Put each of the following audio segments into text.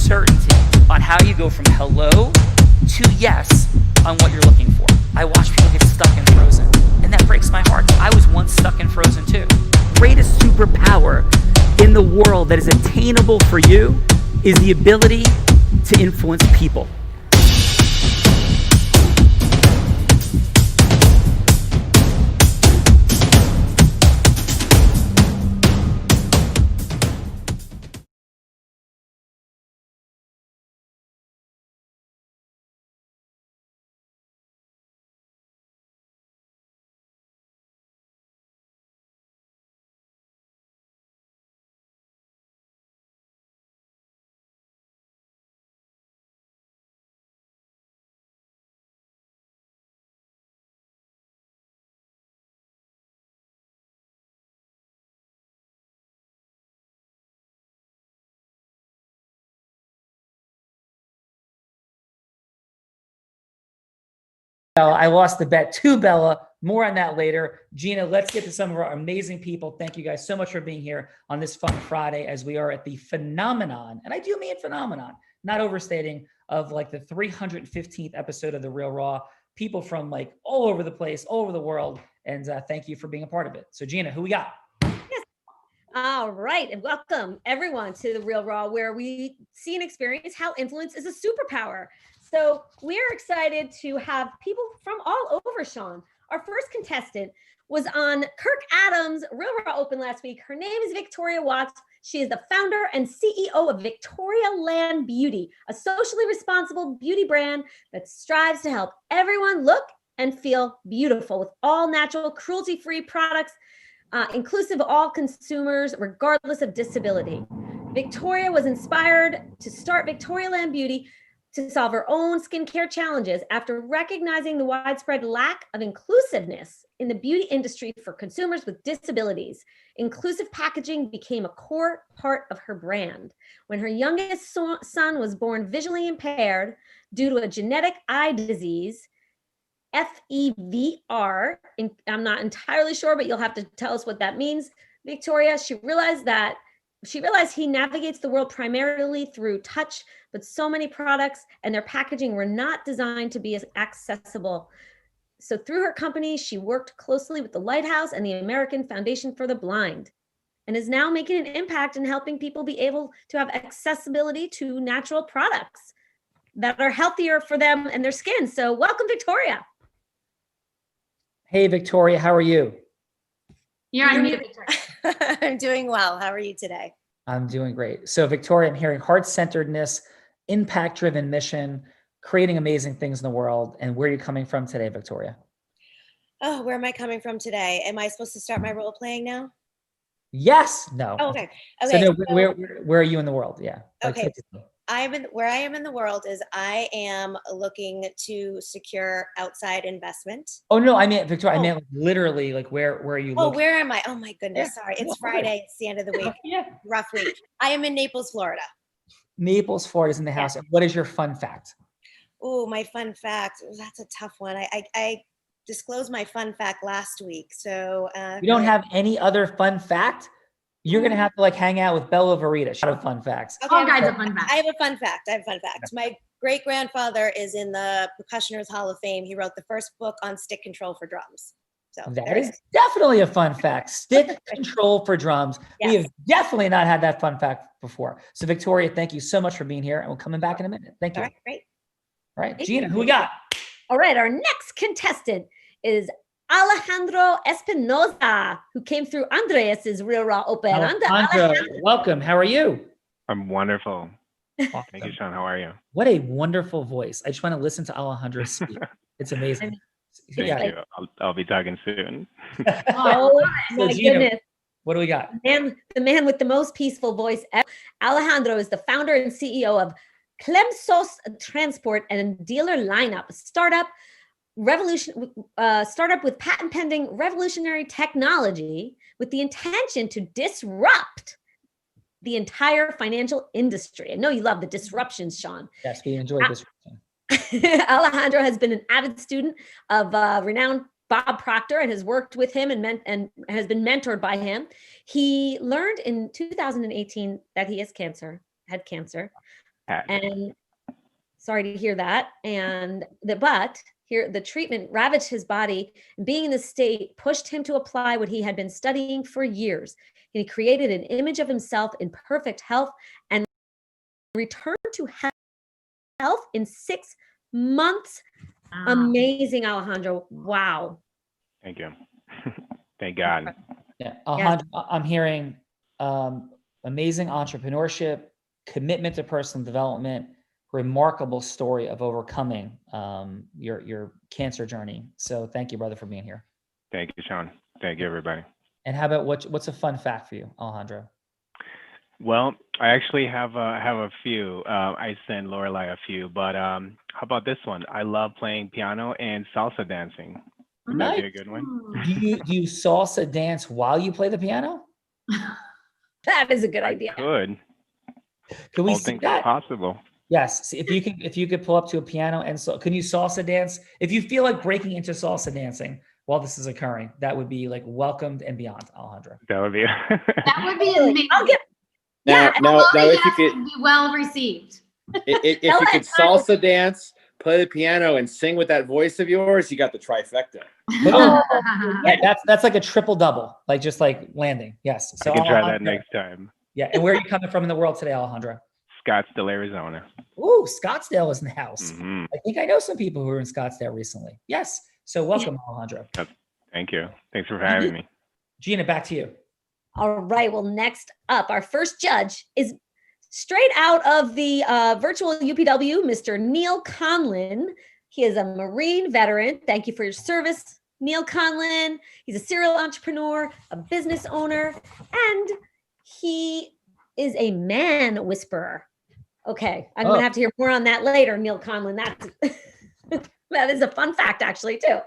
certainty on how you go from hello to yes on what you're looking for. I watch people get stuck and frozen, and that breaks my heart. I was once stuck and frozen too. Greatest superpower in the world that is attainable for you is the ability to influence people. I lost the bet to Bella. More on that later. Gina, let's get to some of our amazing people. Thank you guys so much for being here on this fun Friday as we are at the phenomenon, and I do mean phenomenon, not overstating, of like the 315th episode of The Real Raw. People from like all over the place, all over the world. And thank you for being a part of it. So Gina, who we got? Yes. All right. And welcome everyone to The Real Raw, where we see and experience how influence is a superpower. So we're excited to have people from all over, Sean. Our first contestant was on Kirk Adams' Real Raw Open last week. Her name is Victoria Watts. She is the founder and CEO of Victoria Land Beauty, a socially responsible beauty brand that strives to help everyone look and feel beautiful with all natural, cruelty-free products, inclusive of all consumers, regardless of disability. Victoria was inspired to start Victoria Land Beauty to solve her own skincare challenges after recognizing the widespread lack of inclusiveness in the beauty industry for consumers with disabilities. Inclusive packaging became a core part of her brand. When her youngest son was born visually impaired due to a genetic eye disease, FEVR, I'm not entirely sure, but you'll have to tell us what that means, Victoria, she realized he navigates the world primarily through touch, but so many products and their packaging were not designed to be as accessible. So through her company, she worked closely with the Lighthouse and the American Foundation for the Blind, and is now making an impact in helping people be able to have accessibility to natural products that are healthier for them and their skin. So welcome, Victoria. Hey, Victoria, how are you? You're on mute, Victoria. I'm doing well. How are you today? I'm doing great. So Victoria, I'm hearing heart-centeredness, impact-driven mission, creating amazing things in the world. And where are you coming from today, Victoria? Oh, where am I coming from today? Am I supposed to start my role playing now? Yes. No. Oh, okay. So no, where are you in the world? Yeah. Okay. Where I am in the world is I am looking to secure outside investment. Oh no, I mean, Victoria, I meant literally like where are you? Oh, where am I? Oh my goodness. Yeah. Sorry. It's Friday. It's the end of the week. Yeah. Rough week. I am in Naples, Florida. Naples, Florida is in the house. Yeah. What is your fun fact? Oh, my fun fact. That's a tough one. I disclosed my fun fact last week. So you don't have any other fun fact? You're going to have to like hang out with Bella Verita. Shout out fun facts. Okay, all kinds of fun facts. I have a fun fact. My great-grandfather is in the Percussioners Hall of Fame. He wrote the first book on stick control for drums. So that is definitely a fun fact. Stick control for drums. Yes. We have definitely not had that fun fact before. So Victoria, thank you so much for being here. And we'll come back in a minute. Thank you. All right, great. All right, Gina, who we got? All right, our next contestant is Alejandro Espinoza, who came through Andreas's Real Raw Open. Alejandro, welcome. How are you? I'm wonderful. Awesome. Thank you, Sean. How are you? What a wonderful voice. I just want to listen to Alejandro speak. It's amazing. Thank you. I'll be talking soon. Oh my goodness. What do we got? The man with the most peaceful voice ever. Alejandro is the founder and CEO of Clemsos Transport and Dealer Lineup, startup with patent pending revolutionary technology with the intention to disrupt the entire financial industry. I know you love the disruptions, Sean. Yes, we enjoy disruption. Alejandro has been an avid student of renowned Bob Proctor and has worked with him and has been mentored by him. He learned in 2018 that he had cancer. And sorry to hear that. But here, the treatment ravaged his body, and being in this state pushed him to apply what he had been studying for years. He created an image of himself in perfect health and returned to health in 6 months. Wow. Amazing, Alejandro. Wow. Thank you. Thank God. Yeah, Alejandro, I'm hearing amazing entrepreneurship, commitment to personal development, remarkable story of overcoming your cancer journey. So thank you, brother, for being here. Thank you, Sean. Thank you, everybody. And how about what's a fun fact for you, Alejandro? Well, I actually have a few. I sent Lorelai a few, but how about this one? I love playing piano and salsa dancing. Would that be a good one? Do you salsa dance while you play the piano? That is a good idea. Could. Can we All see things are that? possible. Yes. See, if you could pull up to a piano and can you salsa dance? If you feel like breaking into salsa dancing while this is occurring, that would be like welcomed and beyond, Alejandro. That would be. That would be amazing. Now, if you could, Would be well received. if you could salsa dance, play the piano, and sing with that voice of yours, you got the trifecta. Boom. That's like a triple double, like just like landing. Yes. So I can try that Alejandro, next time. Yeah. And where are you coming from in the world today, Alejandro? Scottsdale, Arizona. Ooh, Scottsdale is in the house. Mhm. I think I know some people who were in Scottsdale recently. Yes. So welcome, Alejandro. Thank you. Thanks for having me. Gina, back to you. All right. Well, next up, our first judge is straight out of the virtual UPW, Mr. Neil Conlon. He is a Marine veteran. Thank you for your service, Neil Conlon. He's a serial entrepreneur, a business owner, and he is a man whisperer. Okay, I'm gonna have to hear more on that later, Neil Conlon. That is a fun fact, actually, too.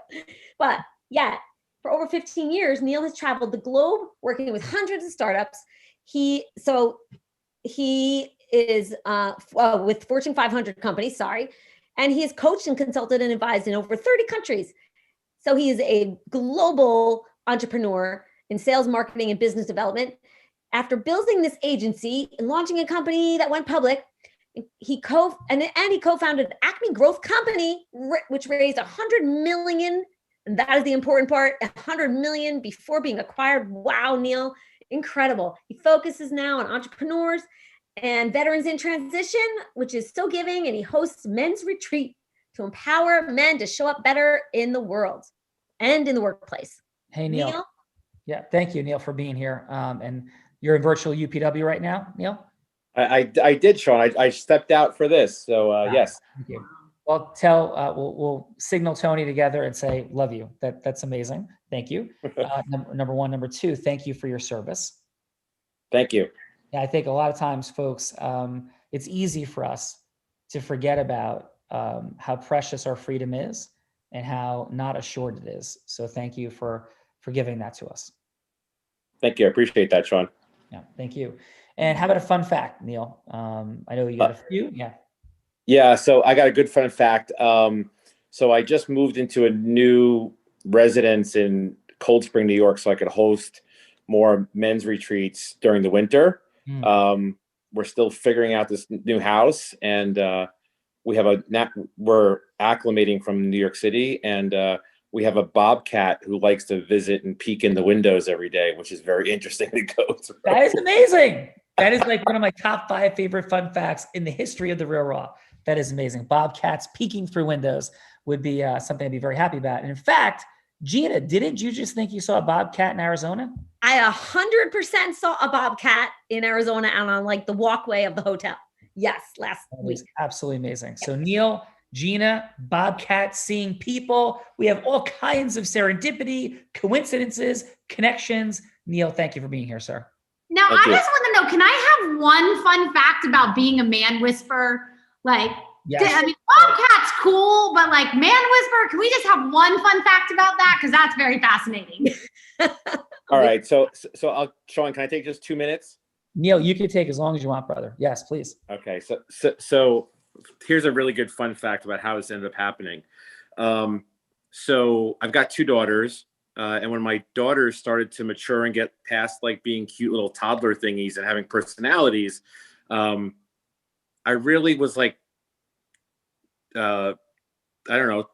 But yeah, for over 15 years, Neil has traveled the globe working with hundreds of startups. He is with Fortune 500 companies, and he has coached and consulted and advised in over 30 countries. So he is a global entrepreneur in sales, marketing, and business development. After building this agency and launching a company that went public, he co-founded Acme Growth Company, which raised $100 million. And that is the important part, $100 million before being acquired. Wow, Neil, incredible. He focuses now on entrepreneurs and veterans in transition, which is so giving, and he hosts men's retreat to empower men to show up better in the world and in the workplace. Hey, Neil. Yeah, thank you, Neil, for being here. And you're in virtual UPW right now, Neil? I did, Sean. I stepped out for this, so yes. Thank you. Well, we'll signal Tony together and say, love you. That's amazing. Thank you. Number one. Number two, thank you for your service. Thank you. Yeah, I think a lot of times, folks, it's easy for us to forget about how precious our freedom is and how not assured it is. So thank you for giving that to us. Thank you. I appreciate that, Sean. Yeah, thank you. And how about a fun fact, Neil? I know you got a few. Yeah. Yeah, so I got a good fun fact. So I just moved into a new residence in Cold Spring, New York, so I could host more men's retreats during the winter. We're still figuring out this new house, and we're acclimating from New York City, and we have a bobcat who likes to visit and peek in the windows every day, which is very interesting to go through. That is amazing. That is like one of my top 5 favorite fun facts in the history of the Real Raw. That is amazing. Bobcats peeking through windows would be something I'd be very happy about. And in fact, Gina, didn't you just think you saw a bobcat in Arizona? I 100% saw a bobcat in Arizona and on like the walkway of the hotel. Yes, last week. Absolutely amazing. So Neil, Gina, bobcat, seeing people. We have all kinds of serendipity, coincidences, connections. Neil, thank you for being here, sir. Now, I just want to know, can I have one fun fact about being a man whisperer? Like, yes. I mean, bobcat's cool, but like man whisperer, can we just have one fun fact about that? Because that's very fascinating. All right. So Sean, can I take just 2 minutes? Neil, you can take as long as you want, brother. Yes, please. Okay. So here's a really good fun fact about how this ended up happening. So I've got 2 daughters. And when my daughters started to mature and get past like being cute little toddler thingies and having personalities, I really was like, I don't know,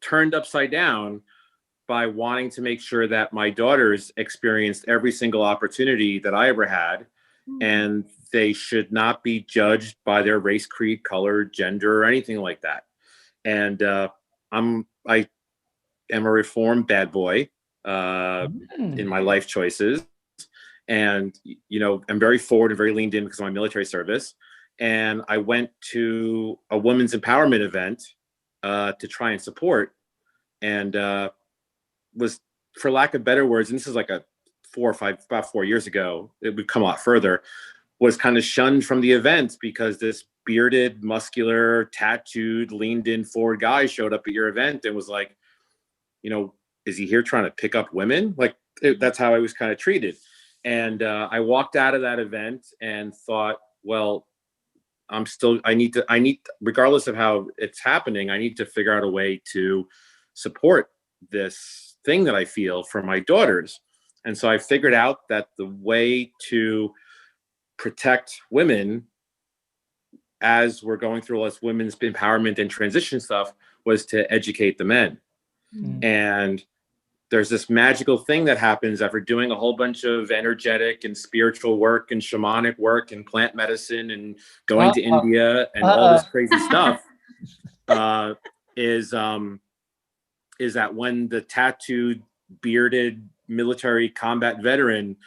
turned upside down by wanting to make sure that my daughters experienced every single opportunity that I ever had, and they should not be judged by their race, creed, color, gender, or anything like that. And I am a reformed bad boy in my life choices, and I'm very forward and very leaned in because of my military service. And I went to a women's empowerment event to try and support, and was, for lack of better words, and this is like about 4 years ago, we've come a lot further, was kind of shunned from the event because this bearded, muscular, tattooed, leaned in forward guy showed up at your event and was like, is he here trying to pick up women? Like, that's how I was kind of treated. And I walked out of that event and thought, well, I need, regardless of how it's happening, I need to figure out a way to support this thing that I feel for my daughters. And so I figured out that the way to protect women as we're going through all this women's empowerment and transition stuff was to educate the men. And there's this magical thing that happens after doing a whole bunch of energetic and spiritual work and shamanic work and plant medicine and going to India and all this crazy stuff, is that when the tattooed, bearded military combat veteran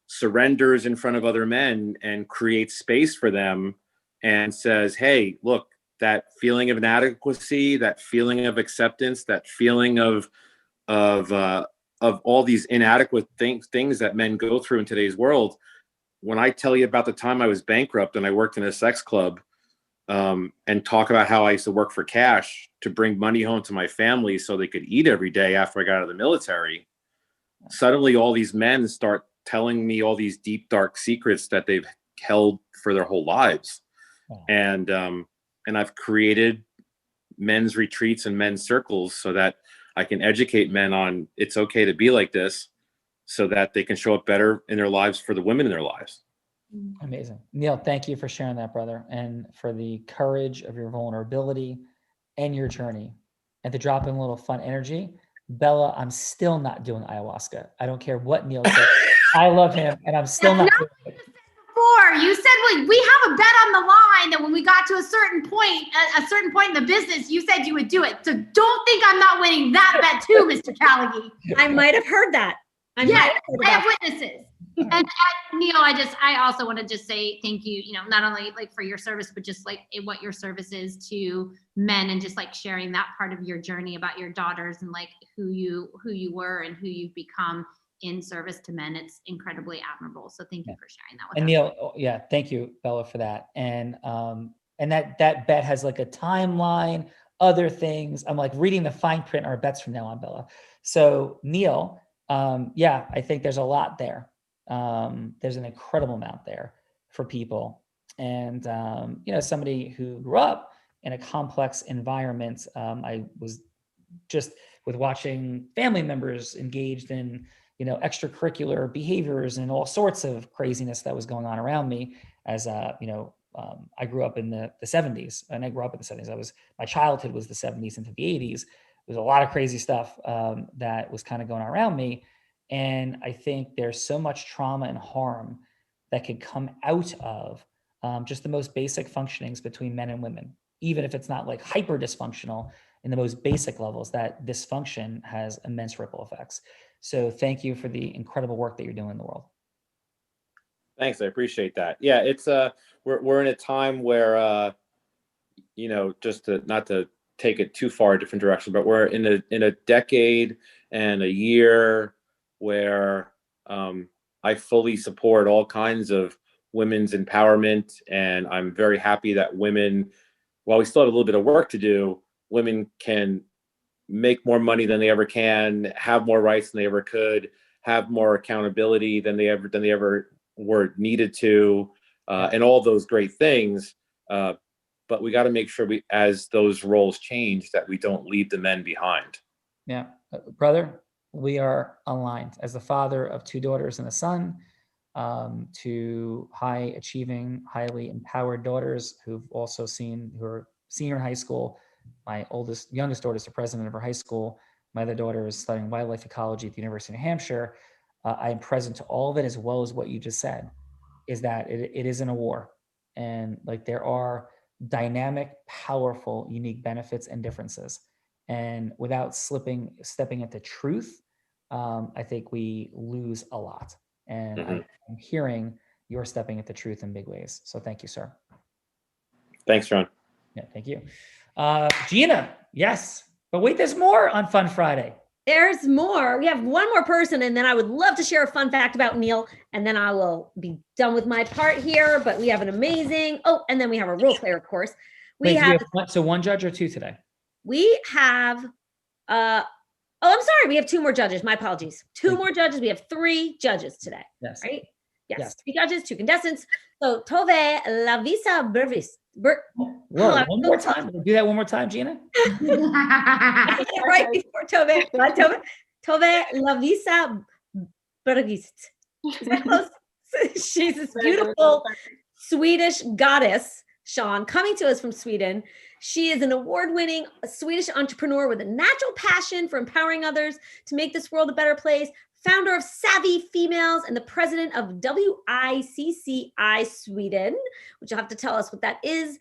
surrenders in front of other men and creates space for them and says, hey, look, that feeling of inadequacy, that feeling of acceptance, that feeling of all these inadequate things that men go through in today's world. When I tell you about the time I was bankrupt and I worked in a sex club, and talk about how I used to work for cash to bring money home to my family so they could eat every day after I got out of the military, suddenly all these men start telling me all these deep, dark secrets that they've held for their whole lives. And I've created men's retreats and men's circles so that I can educate men on it's okay to be like this so that they can show up better in their lives for the women in their lives. Amazing. Neil, thank you for sharing that, brother, and for the courage of your vulnerability and your journey, and to drop in a little fun energy. Bella, I'm still not doing ayahuasca. I don't care what Neil said. I love him, and I'm still not doing it. Before you said, well, we have a bet on the line that when we got to a certain point in the business, you said you would do it. So don't think I'm not winning that bet too, Mr. Callaghan. I might have heard that. I have witnesses. And Neil, I also want to just say thank you, not only like for your service, but just like what your service is to men, and just like sharing that part of your journey about your daughters and like who you were and who you've become in service to men. It's incredibly admirable. So thank you for sharing that with us. And Neil, thank you, Bella, for that. And that bet has like a timeline, other things. I'm like reading the fine print on our bets from now on, Bella. So Neil, I think there's a lot there. There's an incredible amount there for people. And, somebody who grew up in a complex environment, I was just with watching family members engaged in, extracurricular behaviors and all sorts of craziness that was going on around me as, I grew up in the 70s, and I grew up in the 70s. My childhood was the 70s into the 80s. There's a lot of crazy stuff that was kind of going on around me. And I think there's so much trauma and harm that can come out of just the most basic functionings between men and women, even if it's not like hyper dysfunctional in the most basic levels, that dysfunction has immense ripple effects. So thank you for the incredible work that you're doing in the world. Thanks. I appreciate that. Yeah, it's we're in a time where, just not to take it too far a different direction, but we're in a decade and a year where I fully support all kinds of women's empowerment. And I'm very happy that women, while we still have a little bit of work to do, women can make more money than they ever can, have more rights than they ever could, have more accountability than they ever were needed to, and all those great things. But we got to make sure as those roles change, that we don't leave the men behind. Yeah, brother, we are aligned. As the father of 2 daughters and a son, to high achieving, highly empowered daughters who are senior in high school. My youngest daughter is the president of her high school. My other daughter is studying wildlife ecology at the University of New Hampshire. I am present to all of it, as well as what you just said, is that it isn't a war. And like, there are dynamic, powerful, unique benefits and differences. And without stepping into truth, I think we lose a lot. And I'm hearing you're stepping into truth in big ways. So thank you, sir. Thanks, Ron. Yeah, thank you. Gina, yes. But wait, there's more on Fun Friday. There's more. We have one more person, and then I would love to share a fun fact about Neil, and then I will be done with my part here. But we have an amazing, and then we have a role player, of course. So one judge or two today? We have, I'm sorry. We have two more judges. My apologies. Two more judges. We have 3 judges today. Yes. Right? Yes. 3 judges, 2 contestants. So Tove la visa brevis. Whoa, one more time. Do that one more time, Gina. Right before Tove. Tove la visa brevis. Is that close? She's this beautiful Swedish goddess, Sean, coming to us from Sweden. She is an award-winning Swedish entrepreneur with a natural passion for empowering others to make this world a better place. Founder of Savvy Females and the president of WICCI Sweden, which you'll have to tell us what that is.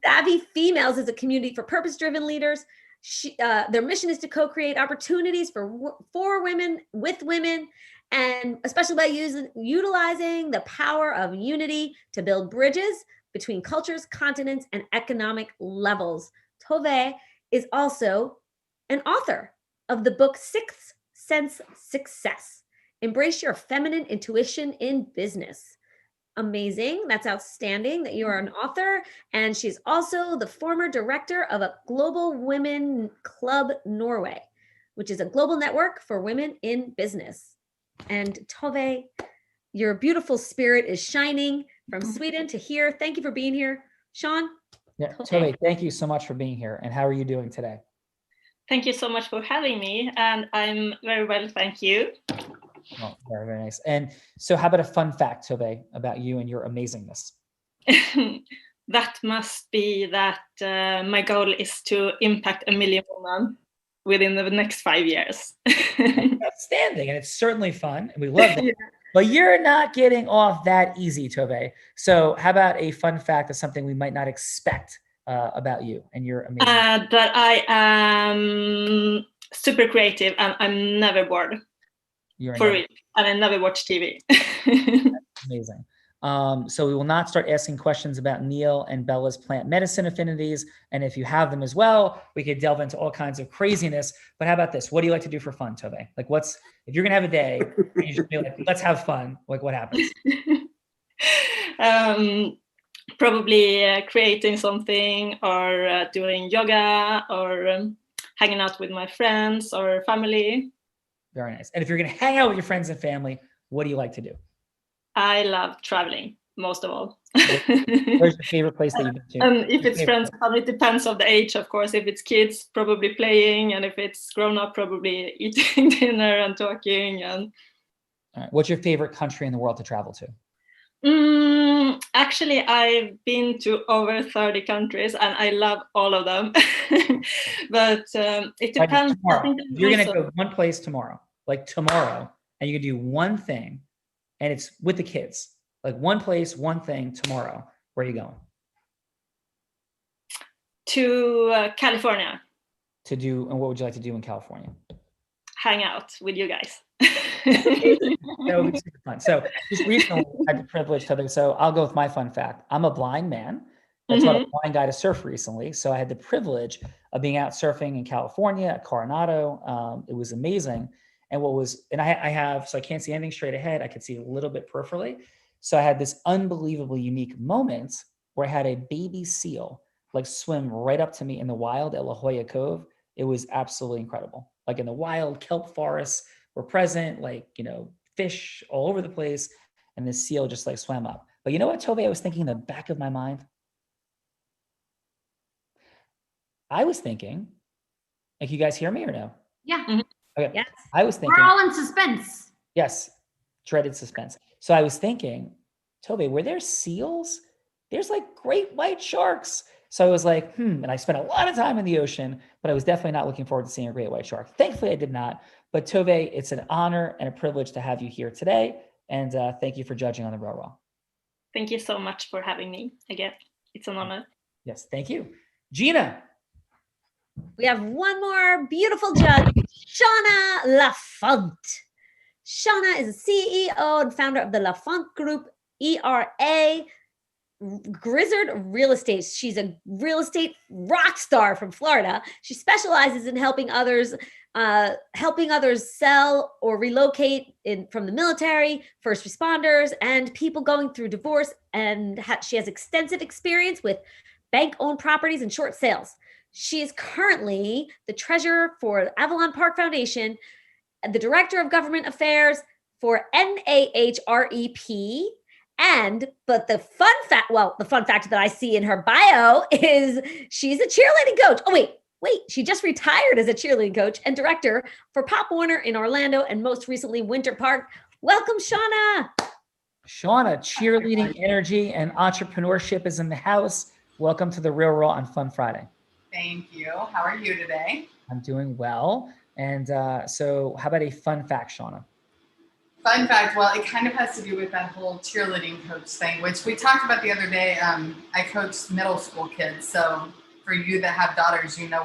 Savvy Females is a community for purpose-driven leaders. Their mission is to co-create opportunities for women, with women, and especially by utilizing the power of unity to build bridges between cultures, continents, and economic levels. Tove is also an author of the book Sixth Sense Success. Embrace your feminine intuition in business. Amazing. That's outstanding that you are an author. And she's also the former director of a Global Women Club Norway, which is a global network for women in business. And Tove, your beautiful spirit is shining from Sweden to here. Thank you for being here. Sean? Yeah, Tove, thank you so much for being here. And how are you doing today? Thank you so much for having me. And I'm very well, thank you. Oh, very, very nice. And so how about a fun fact, Tove, about you and your amazingness? That must be that my goal is to impact 1 million women within the next 5 years. Outstanding. And it's certainly fun. And we love that. Yeah. But you're not getting off that easy, Tove. So how about a fun fact of something we might not expect about you and your amazing? That I am super creative and I'm never bored. For real. And I never watch TV. Amazing. So we will not start asking questions about Neil and Bella's plant medicine affinities. And if you have them as well, we could delve into all kinds of craziness. But how about this? What do you like to do for fun, Tove? Like if you're going to have a day, you just be like, let's have fun. Like what happens? Probably creating something or doing yoga or hanging out with my friends or family. Very nice. And if you're going to hang out with your friends and family, what do you like to do? I love traveling most of all. Where's your favorite place that you've been to? And if it's friends and family, it depends on the age, of course. If it's kids, probably playing. And if it's grown up, probably eating dinner and talking. And all right. What's your favorite country in the world to travel to? Actually, I've been to over 30 countries and I love all of them. But it depends. You're going to go one place tomorrow, and you can do one thing, and it's with the kids. Like one place, one thing tomorrow. Where are you going? To California. And what would you like to do in California? Hang out with you guys. That would be super fun. So just recently I had the privilege to, so I'll go with my fun fact. I'm a blind man. I taught a blind guy to surf recently. So I had the privilege of being out surfing in California at Coronado. It was amazing. And so I can't see anything straight ahead. I could see a little bit peripherally. So I had this unbelievably unique moment where I had a baby seal like swim right up to me in the wild at La Jolla Cove. It was absolutely incredible. Like in the wild, kelp forests were present, fish all over the place. And this seal just like swam up. But you know what, Tove, I was thinking in the back of my mind? I was thinking, like, you guys hear me or no? Yeah. Okay. Yes. I was thinking. We're all in suspense. Yes. dreaded suspense. So I was thinking, Tove, were there seals? There's like great white sharks. So I was like, and I spent a lot of time in the ocean, but I was definitely not looking forward to seeing a great white shark. Thankfully, I did not. But Tove, it's an honor and a privilege to have you here today. And thank you for judging on the Real Raw. Thank you so much for having me again. It's an honor. Yes, thank you. Gina. We have one more beautiful judge, Shawna Lafont. Shawna is a CEO and founder of the Lafont Group, ERA, Grizzard Real Estate. She's a real estate rock star from Florida. She specializes in helping others sell or relocate from the military, first responders, and people going through divorce. And she has extensive experience with bank-owned properties and short sales. She is currently the treasurer for Avalon Park Foundation, the director of government affairs for NAHREP. But the fun fact that I see in her bio is she's a cheerleading coach. Oh, wait, she just retired as a cheerleading coach and director for Pop Warner in Orlando and most recently Winter Park. Welcome, Shawna. Shawna, cheerleading energy and entrepreneurship is in the house. Welcome to the Real Raw on Fun Friday. Thank you. How are you today? I'm doing well. And so how about a fun fact, Shawna? Fun fact, well, it kind of has to do with that whole cheerleading coach thing, which we talked about the other day. I coach middle school kids. So for you that have daughters, you know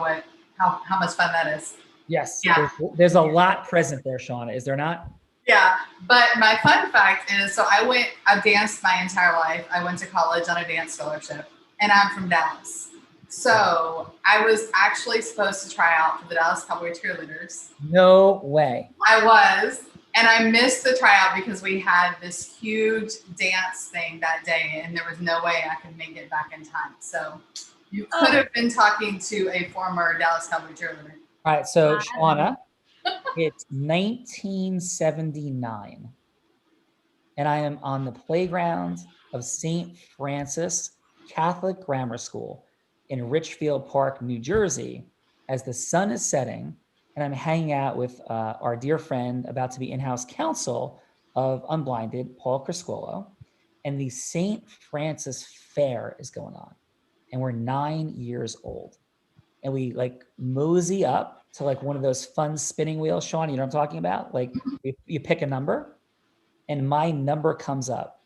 how much fun that is. Yes. Yeah. There's a lot present there, Shawna. Is there not? Yeah. But my fun fact is, so I've danced my entire life. I went to college on a dance scholarship and I'm from Dallas. So I was actually supposed to try out for the Dallas Cowboy cheerleaders. No way. I was. And I missed the tryout because we had this huge dance thing that day and there was no way I could make it back in time. So you could have been talking to a former Dallas Cowboy cheerleader. All right. So Shawna, it's 1979 and I am on the playground of St. Francis Catholic Grammar School in Richfield Park, New Jersey, as the sun is setting. And I'm hanging out with our dear friend, about to be in-house counsel of Unblinded, Paul Criscuolo. And the St. Francis Fair is going on. And we're 9 years old. And we like mosey up to like one of those fun spinning wheels, Sean, you know what I'm talking about? Like you pick a number and my number comes up.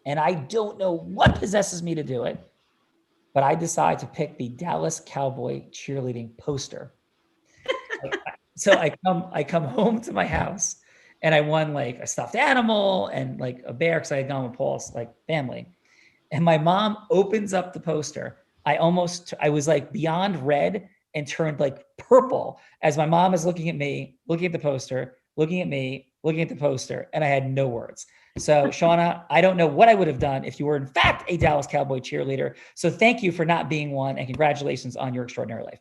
And I don't know what possesses me to do it, but I decide to pick the Dallas Cowboy cheerleading poster. So I come home to my house and I won like a stuffed animal and like a bear because I had gone with Paul's like family. And my mom opens up the poster. I was like beyond red and turned like purple as my mom is looking at me, looking at the poster, looking at me, looking at the poster, and I had no words. So Shawna, I don't know what I would have done if you were in fact a Dallas Cowboy cheerleader. So thank you for not being one and congratulations on your extraordinary life.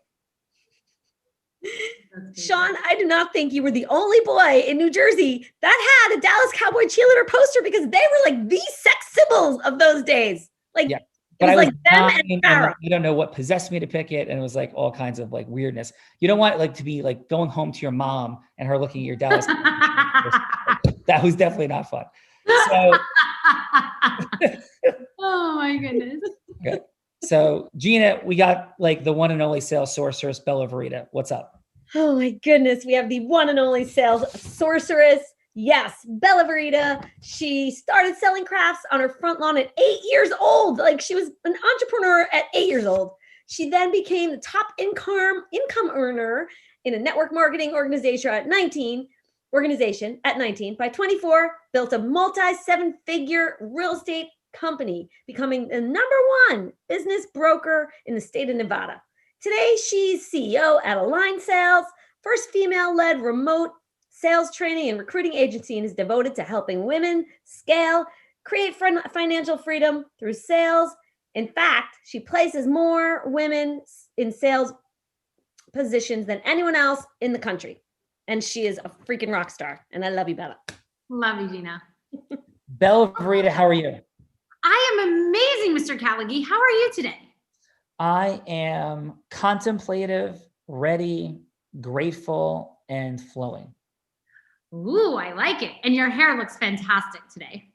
Sean, I do not think you were the only boy in New Jersey that had a Dallas Cowboy cheerleader poster because they were like the sex symbols of those days. Like, yeah. But it was I was like them and Farrah. I don't know what possessed me to pick it. And it was like all kinds of like weirdness. You don't want like to be like going home to your mom and her looking at your Dallas. That was definitely not fun. So, oh my goodness. Okay. So Gina, we got like the one and only sales sorceress, Bella Verita. What's up? Oh my goodness. We have the one and only sales sorceress. Yes, Bella Verita. She started selling crafts on her front lawn at 8 years old. Like she was an entrepreneur at 8 years old. She then became the top income earner in a network marketing organization at 19. By 24, built a multi-7-figure real estate company, becoming the #1 business broker in the state of Nevada. Today, she's CEO at Align Sales, first female-led remote sales training and recruiting agency, and is devoted to helping women scale, create financial freedom through sales. In fact, she places more women in sales positions than anyone else in the country. And she is a freaking rock star. And I love you, Bella. Love you, Gina. Bella Verita, how are you? I am amazing, Mr. Callaghy. How are you today? I am contemplative, ready, grateful, and flowing. Ooh, I like it. And your hair looks fantastic today.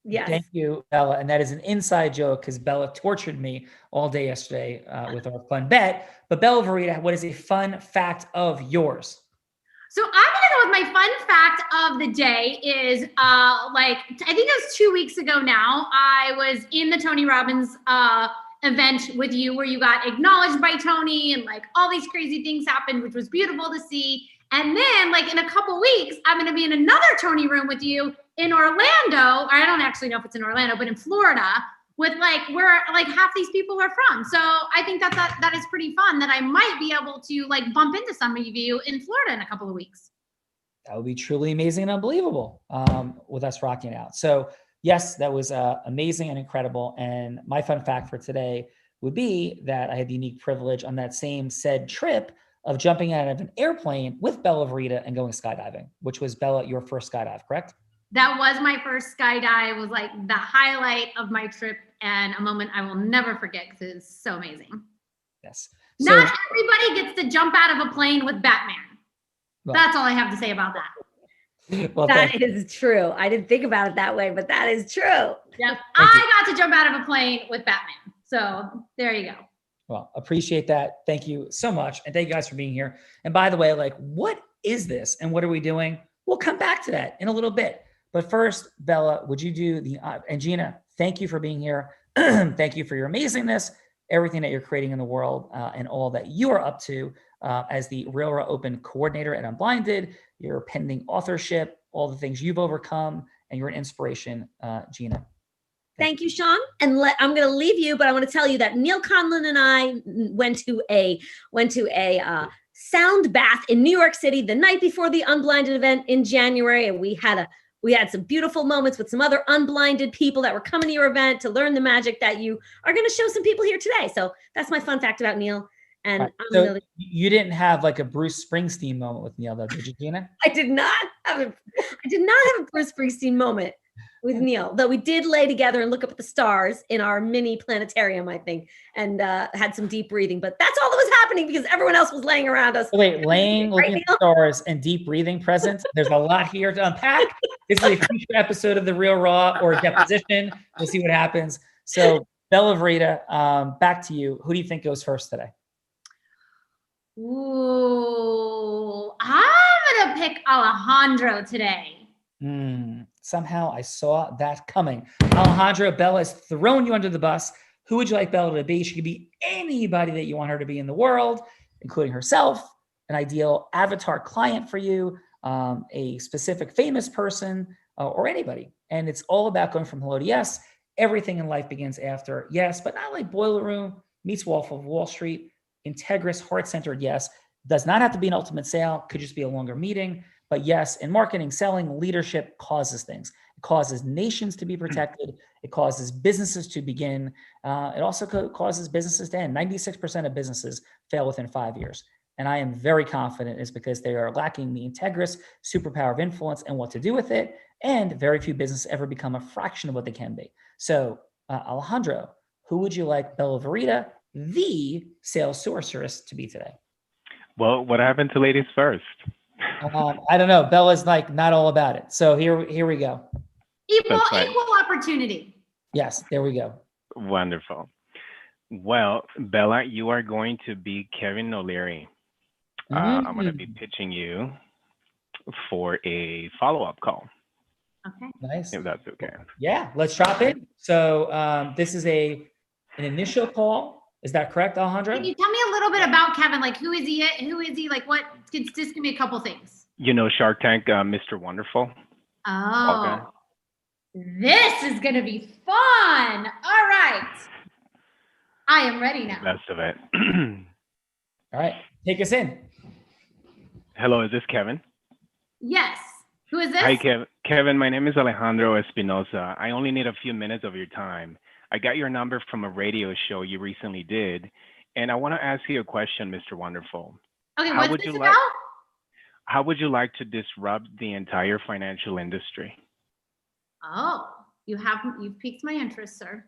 Yes. Thank you, Bella. And that is an inside joke because Bella tortured me all day yesterday with our fun bet. But Bella Verita, what is a fun fact of yours? So I'm gonna go with my fun fact of the day is I think it was 2 weeks ago now. I was in the Tony Robbins event with you where you got acknowledged by Tony and like all these crazy things happened, which was beautiful to see. And then like in a couple weeks, I'm gonna be in another Tony room with you in Orlando, or I don't actually know if it's in Orlando, but in Florida, with like where like half these people are from. So I think that is pretty fun that I might be able to like bump into some of you in Florida in a couple of weeks. That would be truly amazing and unbelievable with us rocking out. So yes, that was amazing and incredible. And my fun fact for today would be that I had the unique privilege on that same said trip of jumping out of an airplane with Bella Verita and going skydiving, which was, Bella, your first skydive, correct? That was my first skydive. It was like the highlight of my trip and a moment I will never forget because it's so amazing. Yes. Not everybody gets to jump out of a plane with Batman. Well, that's all I have to say about that. Well, that is true. I didn't think about it that way, but that is true. Yep. I got to jump out of a plane with Batman. So there you go. Well, appreciate that. Thank you so much. And thank you guys for being here. And by the way, like, what is this and what are we doing? We'll come back to that in a little bit. But first, Bella, would you do the, and Gina, thank you for being here. Thank you for your amazingness, everything that you're creating in the world and all that you are up to as the Real Raw Open coordinator at Unblinded, your pending authorship, all the things you've overcome, and you're an inspiration, Gina. Thank you, Sean. And I'm going to leave you, but I want to tell you that Neil Conlon and I went to a sound bath in New York City the night before the Unblinded event in January, and we had some beautiful moments with some other unblinded people that were coming to your event to learn the magic that you are going to show some people here today. So that's my fun fact about Neil. And right. So you didn't have like a Bruce Springsteen moment with Neil, though, did you, Gina? I did not have a Bruce Springsteen moment with Neil, though we did lay together and look up at the stars in our mini planetarium, I think, and had some deep breathing. But that's all that was happening because everyone else was laying around us. Wait, looking at the stars and deep breathing present. There's a lot here to unpack. This is a future episode of The Real Raw or Deposition. We'll see what happens. So Bella Verita, back to you. Who do you think goes first today? Ooh, I'm going to pick Alejandro today. Somehow I saw that coming. Alejandro, Bella has thrown you under the bus. Who would you like Bella to be? She could be anybody that you want her to be in the world, including herself, an ideal avatar client for you, a specific famous person, or anybody. And it's all about going from hello to yes. Everything in life begins after yes, but not like Boiler Room meets Wolf of Wall Street. Integrous, heart-centered yes. Does not have to be an ultimate sale. Could just be a longer meeting. But yes, in marketing, selling, leadership causes things. It causes nations to be protected. It causes businesses to begin. It also causes businesses to end. 96% of businesses fail within 5 years. And I am very confident it's because they are lacking the integrous superpower of influence and what to do with it. And very few businesses ever become a fraction of what they can be. So Alejandro, who would you like Bella Verita, the sales sorceress, to be today? Well, what happened to ladies first? I don't know. Bella's like not all about it. So here we go. Equal opportunity. Yes, there we go. Wonderful. Well, Bella, you are going to be Kevin O'Leary. I'm going to be pitching you for a follow-up call. Okay. Nice. If that's okay. Yeah, let's drop in. So this is an initial call. Is that correct, Alejandro? Can you tell me a little bit about Kevin? Like, who is he? Who is he? Like, what? Just give me a couple things. You know Shark Tank, Mr. Wonderful? Oh, okay. This is going to be fun. All right. I am ready now. Best of it. All right. Take us in. Hello, is this Kevin? Yes. Who is this? Hi, Kevin. My name is Alejandro Espinosa. I only need a few minutes of your time. I got your number from a radio show you recently did, and I want to ask you a question, Mr. Wonderful. Okay, what's this about? How would you like to disrupt the entire financial industry? Oh, you've piqued my interest, sir.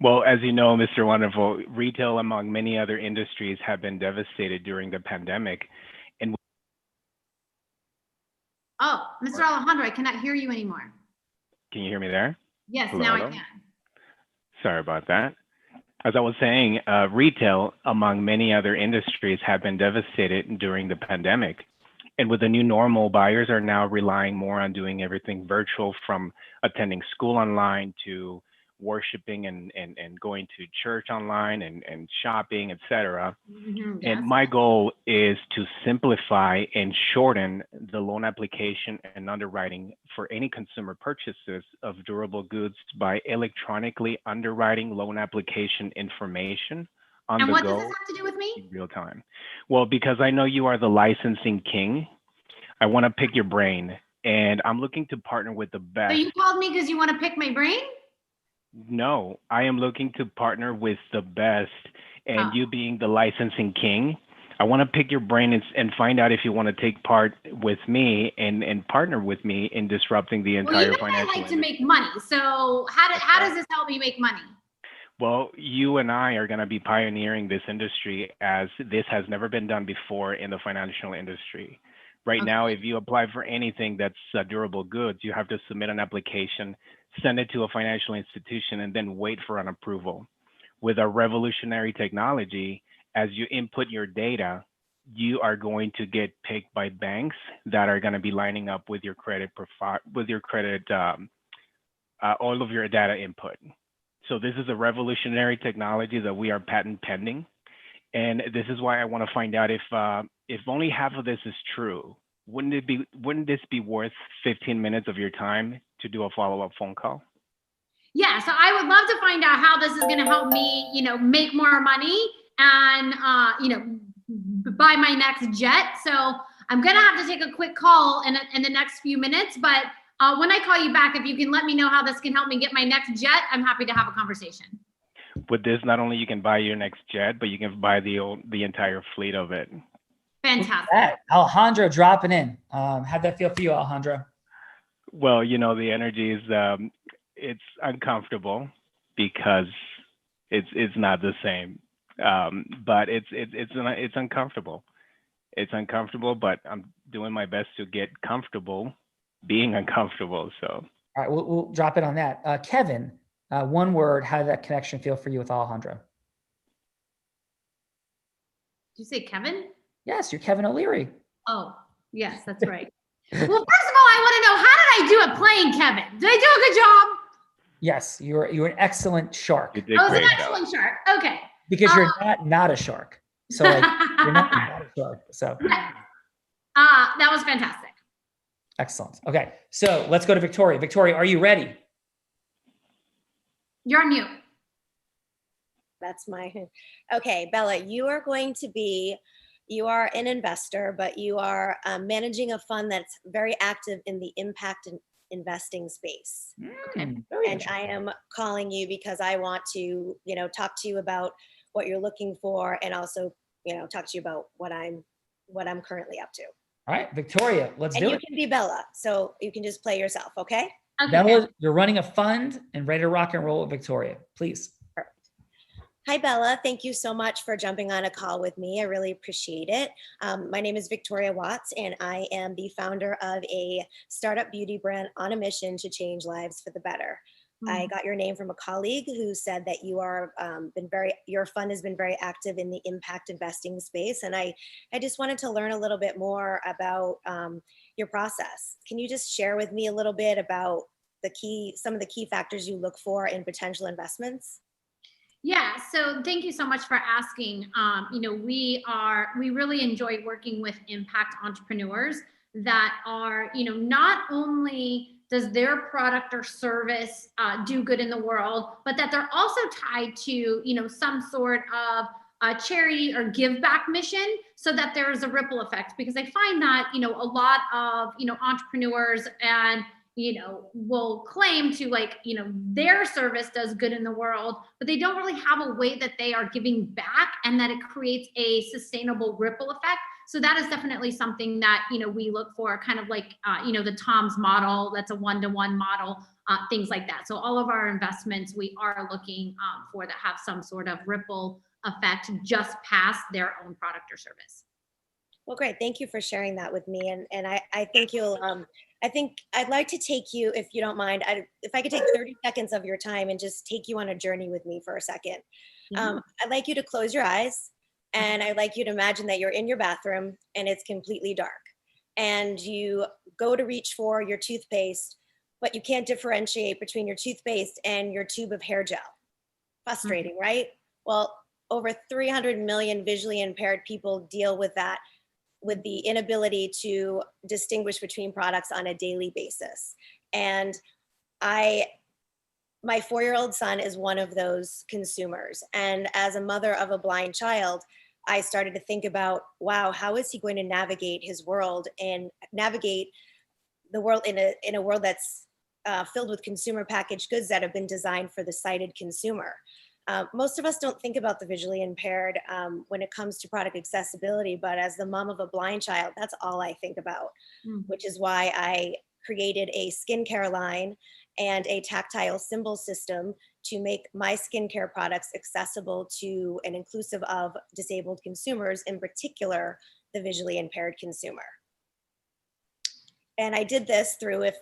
Well, as you know, Mr. Wonderful, retail, among many other industries, have been devastated during the pandemic. And Oh, Mr. Alejandro, I cannot hear you anymore. Can you hear me there? Yes, Hello, now hello? I can. Sorry about that. As I was saying, retail, among many other industries, have been devastated during the pandemic. And with the new normal, buyers are now relying more on doing everything virtual, from attending school online to worshiping and going to church online and shopping, etc. Mhm, And yes. my goal is to simplify and shorten the loan application and underwriting for any consumer purchases of durable goods by electronically underwriting loan application information on And the what does go this have to do with me? in real time. Well, because I know you are the licensing king, I want to pick your brain, and I'm looking to partner with the So best. you called me because you want to pick my brain? No, I am looking to partner with the best, and Oh. you being the licensing king, I want to pick your brain and find out if you want to take part with me and partner with me in disrupting the Well, you entire know I financial like to industry. make money. So how does this help me make money? Well, you and I are going to be pioneering this industry, as this has never been done before in the financial industry. Right now, if you apply for anything that's durable goods, you have to submit an application, send it to a financial institution, and then wait for an approval. With our revolutionary technology, as you input your data, you are going to get picked by banks that are going to be lining up with your credit profile, with your credit, all of your data input. So this is a revolutionary technology that we are patent pending. And this is why I want to find out if only half of this is true. Wouldn't this be worth 15 minutes of your time to do a follow-up phone call? Yeah, so I would love to find out how this is going to help me, make more money and, buy my next jet. So I'm going to have to take a quick call in the next few minutes. But when I call you back, if you can let me know how this can help me get my next jet, I'm happy to have a conversation. With this, not only you can buy your next jet, but you can buy the entire fleet of it. Fantastic. Alejandro dropping in. How'd that feel for you, Alejandro? Well, the energy is it's uncomfortable because it's not the same. But it's uncomfortable. It's uncomfortable, but I'm doing my best to get comfortable being uncomfortable. So all right, we'll drop it on that. Kevin, one word, how did that connection feel for you with Alejandro? Did you say Kevin? Yes, you're Kevin O'Leary. Oh, yes, that's right. Well, first of all, I want to know, how did I do at playing Kevin? Did I do a good job? Yes, you're an excellent shark. you did I was an great, excellent shark. Okay. Because you're not a shark. So like, you're not a shark. So that was fantastic. excellent. Okay, so let's go to Victoria. Victoria, are you ready? You're on mute. That's okay, Bella, you are an investor, but you are managing a fund that's very active in the impact investing space. Okay. And I am calling you because I want to, talk to you about what you're looking for, and also, talk to you about what I'm currently up to. All right, Victoria, let's And do you it. can be Bella, so you can just play yourself, okay? Okay. Bella, you're running a fund and ready to rock and roll with Victoria, please. Hi, Bella. Thank you so much for jumping on a call with me. I really appreciate it. My name is Victoria Watts, and I am the founder of a startup beauty brand on a mission to change lives for the better. I got your name from a colleague who said that your fund has been very active in the impact investing space. And I just wanted to learn a little bit more about your process. Can you just share with me a little bit about some of the key factors you look for in potential investments? Yeah, so thank you so much for asking. We really enjoy working with impact entrepreneurs that are, not only does their product or service do good in the world, but that they're also tied to, some sort of charity or give back mission, so that there's a ripple effect. Because I find that, a lot of, entrepreneurs and will claim to their service does good in the world, but they don't really have a way that they are giving back and that it creates a sustainable ripple effect. So that is definitely something that, we look for, kind of like, the Tom's model, that's a one-to-one model, things like that. So all of our investments, we are looking for that have some sort of ripple effect just past their own product or service. Well, great. Thank you for sharing that with me. And I think you'll, I think I'd like to take you, if you don't mind, if I could take 30 seconds of your time and just take you on a journey with me for a second. I'd like you to close your eyes, and I'd like you to imagine that you're in your bathroom and it's completely dark, and you go to reach for your toothpaste, but you can't differentiate between your toothpaste and your tube of hair gel. Frustrating, right? Well, over 300 million visually impaired people deal with that, with the inability to distinguish between products on a daily basis. And my 4-year-old son is one of those consumers. And as a mother of a blind child, I started to think about, wow, how is he going to navigate his world and navigate the world in a world that's filled with consumer packaged goods that have been designed for the sighted consumer. Most of us don't think about the visually impaired when it comes to product accessibility, but as the mom of a blind child, that's all I think about, which is why I created a skincare line and a tactile symbol system to make my skincare products accessible to and inclusive of disabled consumers, in particular, the visually impaired consumer. And I did this through, if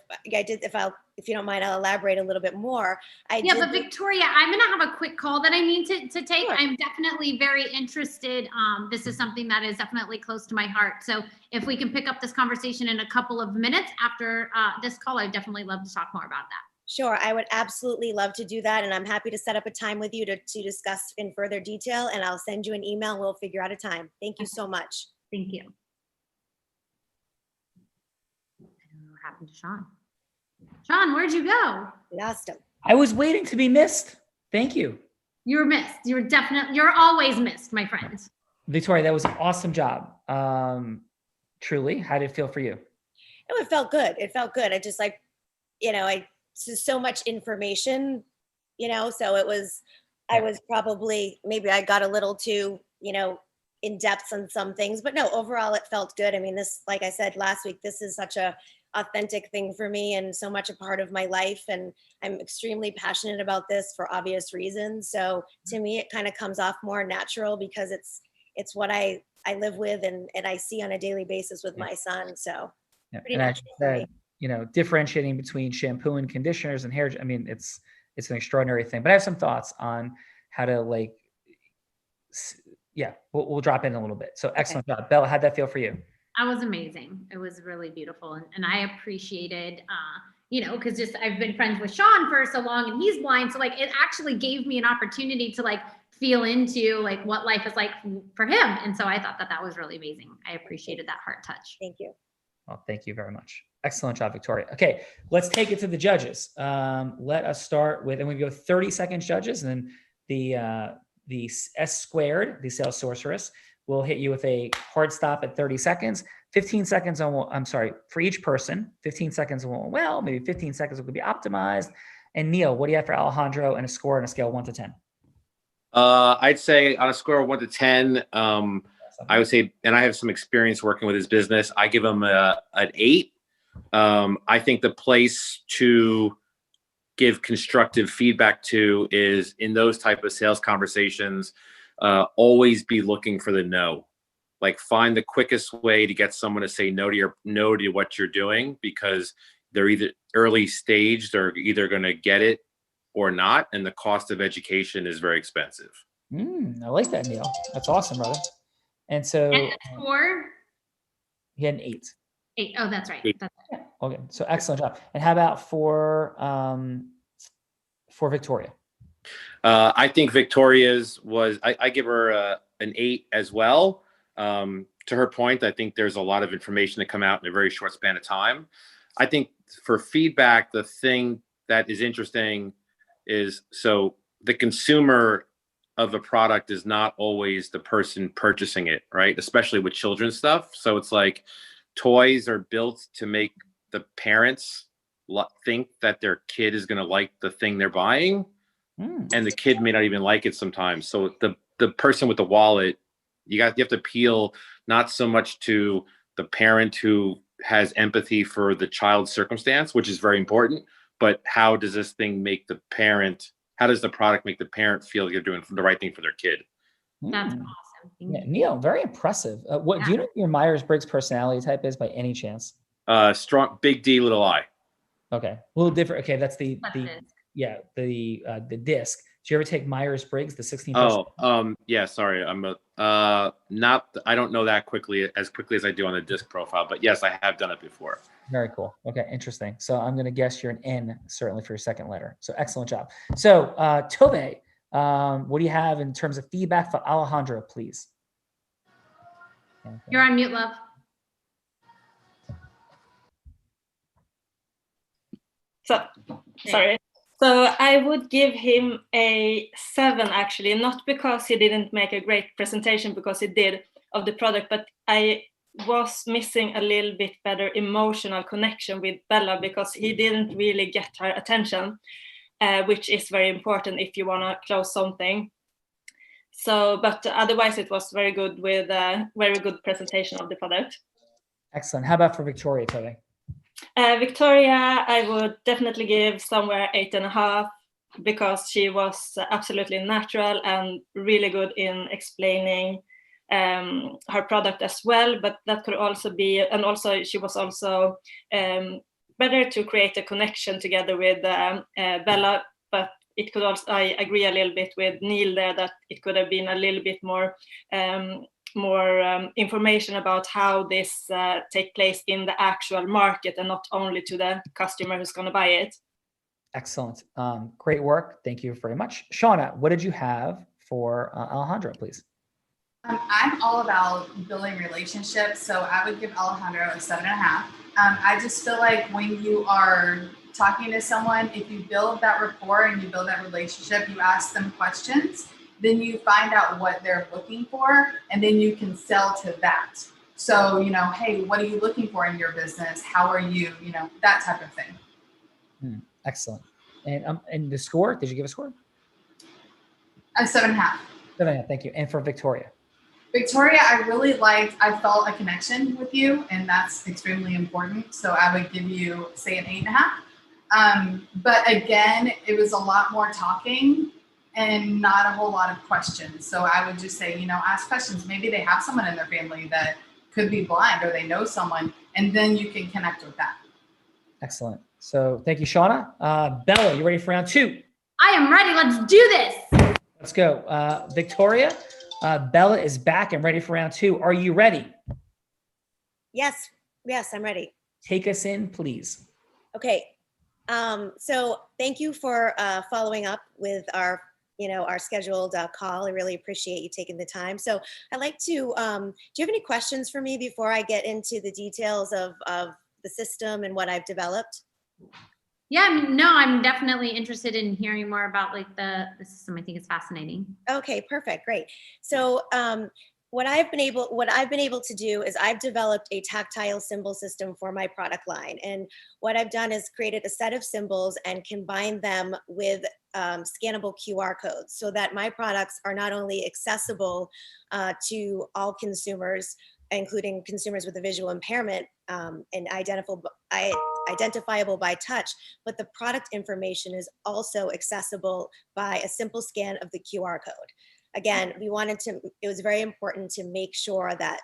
you don't mind, I'll elaborate a little bit more. But Victoria, I'm going to have a quick call that I need to take. Sure. I'm definitely very interested. This is something that is definitely close to my heart. So if we can pick up this conversation in a couple of minutes after this call, I'd definitely love to talk more about that. Sure, I would absolutely love to do that. And I'm happy to set up a time with you to discuss in further detail. And I'll send you an email. We'll figure out a time. Thank you so much. Thank you. What happened to Sean? Sean, where'd you go? Lost him. I was waiting to be missed. Thank you. You were missed. You're always missed, my friend. Victoria, that was an awesome job. Truly, how did it feel for you? No, it felt good. It felt good. I just so much information, so it was, I was probably, maybe I got a little too, in depth on some things, but no, overall it felt good. I mean, this, like I said last week, this is such a authentic thing for me and so much a part of my life. And I'm extremely passionate about this for obvious reasons. So to me, it kind of comes off more natural because it's what I live with and I see on a daily basis with my son. So pretty natural for me. Differentiating between shampoo and conditioners and hair, I mean, it's an extraordinary thing, but I have some thoughts on how to we'll drop in a little bit. So excellent job. Bella, how'd that feel for you? That was amazing. It was really beautiful. And I appreciated, because just I've been friends with Sean for so long and he's blind. So it actually gave me an opportunity to feel into what life is like for him. And so I thought that was really amazing. I appreciated that heart touch. Thank you. Well, thank you very much. Excellent job, Victoria. Okay, let's take it to the judges. Let us start with, and we go 30 seconds judges, and then the S squared, the sales sorceress, will hit you with a hard stop at 30 seconds. 15 seconds for each person. 15 seconds on maybe 15 seconds will be optimized. And Neil, what do you have for Alejandro and a score on a scale of 1 to 10? I'd say on a score of 1 to 10, I would say, and I have some experience working with his business, I give him an 8. I think the place to give constructive feedback to is in those type of sales conversations, always be looking for the no. Find the quickest way to get someone to say no to what you're doing, because they're either early stage, they're either going to get it or not, and the cost of education is very expensive. I like that, Neil. That's awesome, brother. And so, and the score? He had an 8. 8. Oh, that's right. 8. That's right. Yeah. Okay. So excellent job. And how about for Victoria? I think Victoria's was, I give her an 8 as well. To her point, I think there's a lot of information to come out in a very short span of time. I think for feedback, the thing that is interesting is, so the consumer of a product is not always the person purchasing it, right? Especially with children's stuff. So it's toys are built to make the parents think that their kid is going to like the thing they're buying, and the kid may not even like it sometimes. So the person with the wallet, you have to appeal not so much to the parent who has empathy for the child's circumstance, which is very important, but how does this thing make the parent? How does the product make the parent feel like they're doing the right thing for their kid? That's awesome. Yeah, Neil, very impressive. What do you know what your Myers-Briggs personality type is by any chance? Strong, big D, little I. Okay, a little different. Okay, that's the the disc. Did you ever take Myers-Briggs, the 16? Yeah. Sorry, not. I don't know that as quickly as I do on the disc profile, but yes, I have done it before. Very cool. Okay, interesting. So I'm going to guess you're an N, certainly for your second letter. So excellent job. So Tove, what do you have in terms of feedback for Alejandra, please? You're on mute, love. So, sorry. So I would give him a 7, actually, not because he didn't make a great presentation, because he did, of the product, but I was missing a little bit better emotional connection with Bella, because he didn't really get her attention, which is very important if you want to close something. So, but otherwise it was very good, with a very good presentation of the product. Excellent. How about for Victoria, Tove? Victoria, I would definitely give somewhere 8.5, because she was absolutely natural and really good in explaining her product as well. But that could also be, and also she was also better to create a connection together with Bella. But it could also, I agree a little bit with Neil there, that it could have been a little bit more information about how this take place in the actual market, and not only to the customer who's going to buy it. Excellent. Great work. Thank you very much. Shawna, what did you have for Alejandra, please? I'm all about building relationships, so I would give Alejandro a 7.5. I just feel like when you are talking to someone, if you build that rapport and you build that relationship, you ask them questions, then you find out what they're looking for, and then you can sell to that. So, hey, what are you looking for in your business? How are you, that type of thing. Excellent. And the score, did you give a score? A 7.5. 7.5, thank you. And for Victoria? Victoria, I felt a connection with you, and that's extremely important. So I would give you, say, an 8.5. But again, it was a lot more talking and not a whole lot of questions. So I would just say, ask questions. Maybe they have someone in their family that could be blind, or they know someone, and then you can connect with that. Excellent. So thank you, Shawna. Bella, you ready for round 2? I am ready. Let's do this. Let's go. Victoria, Bella is back and ready for round 2. Are you ready? Yes, I'm ready. Take us in, please. Okay. So thank you for following up with our scheduled call. I really appreciate you taking the time. So I'd like to, do you have any questions for me before I get into the details of the system and what I've developed? Yeah, no, I'm definitely interested in hearing more about the system. I think it's fascinating. Okay, perfect, great. So what I've been able to do is I've developed a tactile symbol system for my product line. And what I've done is created a set of symbols and combined them with scannable QR codes, so that my products are not only accessible to all consumers, including consumers with a visual impairment, and identifiable by touch, but the product information is also accessible by a simple scan of the QR code. Again, it was very important to make sure that,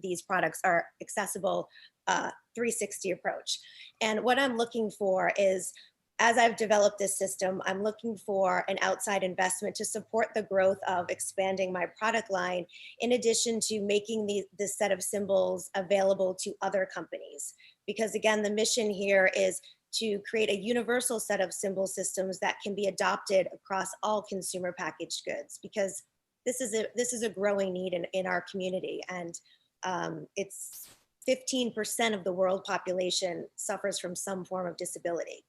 these products are accessible 360 approach. And what I'm looking for is, as I've developed this system, I'm looking for an outside investment to support the growth of expanding my product line, in addition to making this set of symbols available to other companies. Because again, the mission here is to create a universal set of symbol systems that can be adopted across all consumer packaged goods, because this is a growing need in our community. And it's 15% of the world population suffers from some form of disability.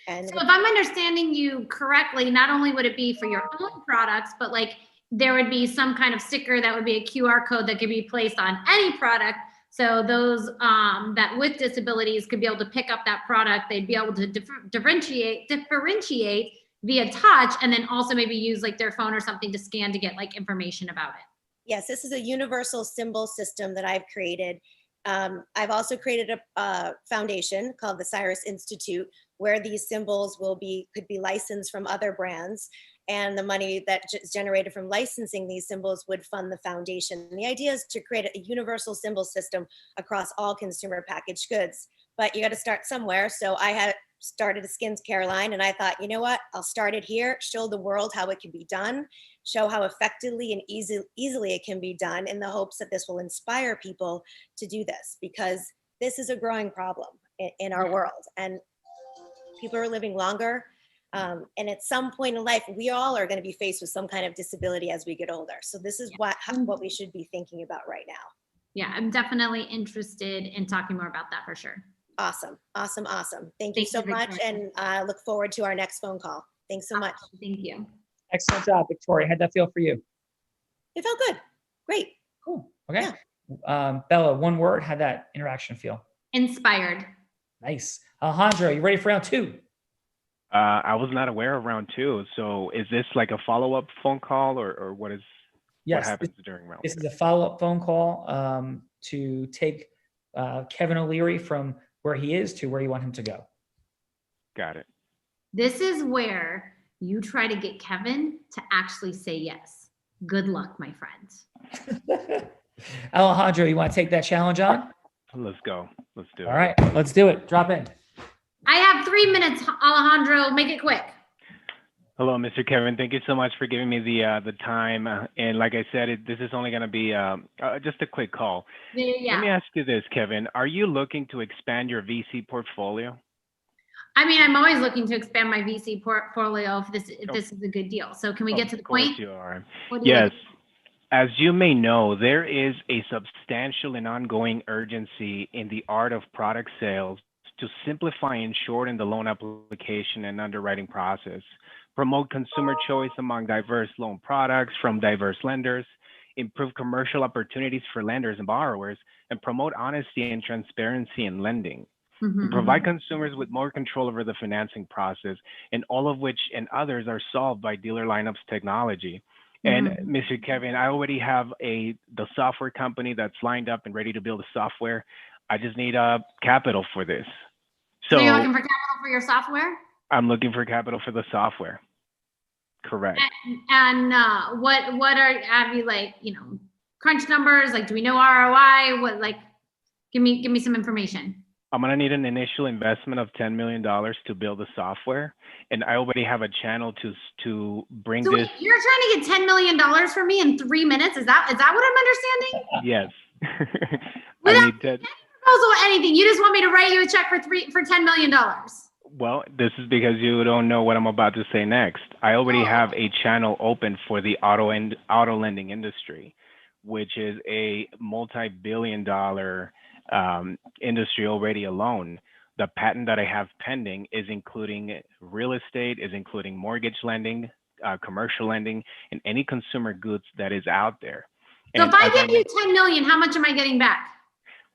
And so if I'm understanding you correctly, not only would it be for your own products, but there would be some kind of sticker that would be a QR code that could be placed on any product. So those that with disabilities could be able to pick up that product. They'd be able to differentiate via touch, and then also maybe use their phone or something to scan to get information about it. Yes, this is a universal symbol system that I've created. I've also created a foundation called the Cyrus Institute, where these symbols could be licensed from other brands. and the money that is generated from licensing these symbols would fund the foundation. And the idea is to create a universal symbol system across all consumer packaged goods, but you got to start somewhere. So I had started a skincare line, and I thought, you know what, I'll start it here, show the world how it can be done, show how effectively and easily it can be done, in the hopes that this will inspire people to do this, because this is a growing problem in our world, and people are living longer. And at some point in life, we all are going to be faced with some kind of disability as we get older. So this is what we should be thinking about right now. Yeah, I'm definitely interested in talking more about that for sure. Awesome. Thank you so much. And I look forward to our next phone call. Thanks so much. Thank you. Excellent job, Victoria. How'd that feel for you? It felt good. Great. Cool. Okay. Yeah. Bella, one word, how'd that interaction feel? Inspired. Nice. Alejandro, you ready for round 2? I was not aware of round 2. So is this like a follow-up phone call, or what is? Yes. What happens during round 2? This is a follow-up phone call to take Kevin O'Leary from where he is to where you want him to go. Got it. This is where you try to get Kevin to actually say yes. Good luck, my friend. Alejandro, you want to take that challenge on? Let's go. Let's do it. All right, let's do it. Drop in. I have 3 minutes, Alejandro. Make it quick. Hello, Mr. Kevin. Thank you so much for giving me the time. And like I said, this is only going to be just a quick call. Yeah. Let me ask you this, Kevin. Are you looking to expand your VC portfolio? I mean, I'm always looking to expand my VC portfolio if this is a good deal. So can we get to the point? Of course you are. What do you Yes. like? As you may know, there is a substantial and ongoing urgency in the art of product sales to simplify and shorten the loan application and underwriting process, promote consumer choice among diverse loan products from diverse lenders, improve commercial opportunities for lenders and borrowers, and promote honesty and transparency in lending. Mm-hmm. Provide consumers with more control over the financing process, and all of which and others are solved by dealer lineups technology. And Mr. Kevin, I already have the software company that's lined up and ready to build the software. I just need capital for this. So you're looking for capital for your software? I'm looking for capital for the software. Correct. And what have you, like, crunch numbers? Like, do we know ROI? What, like, give me some information. I'm gonna need an initial investment of $10 million to build the software, and I already have a channel to bring this. So you're trying to get $10 million from me in 3 minutes? Is that what I'm understanding? Yes. Without any proposal or anything, you just want me to write you a check for $10 million? Well, this is because you don't know what I'm about to say next. I already have a channel open for the auto lending industry, which is a multi-billion-dollar industry already alone. The patent that I have pending is including real estate, is including mortgage lending, commercial lending, and any consumer goods that is out there. So if I give you 10 million, how much am I getting back?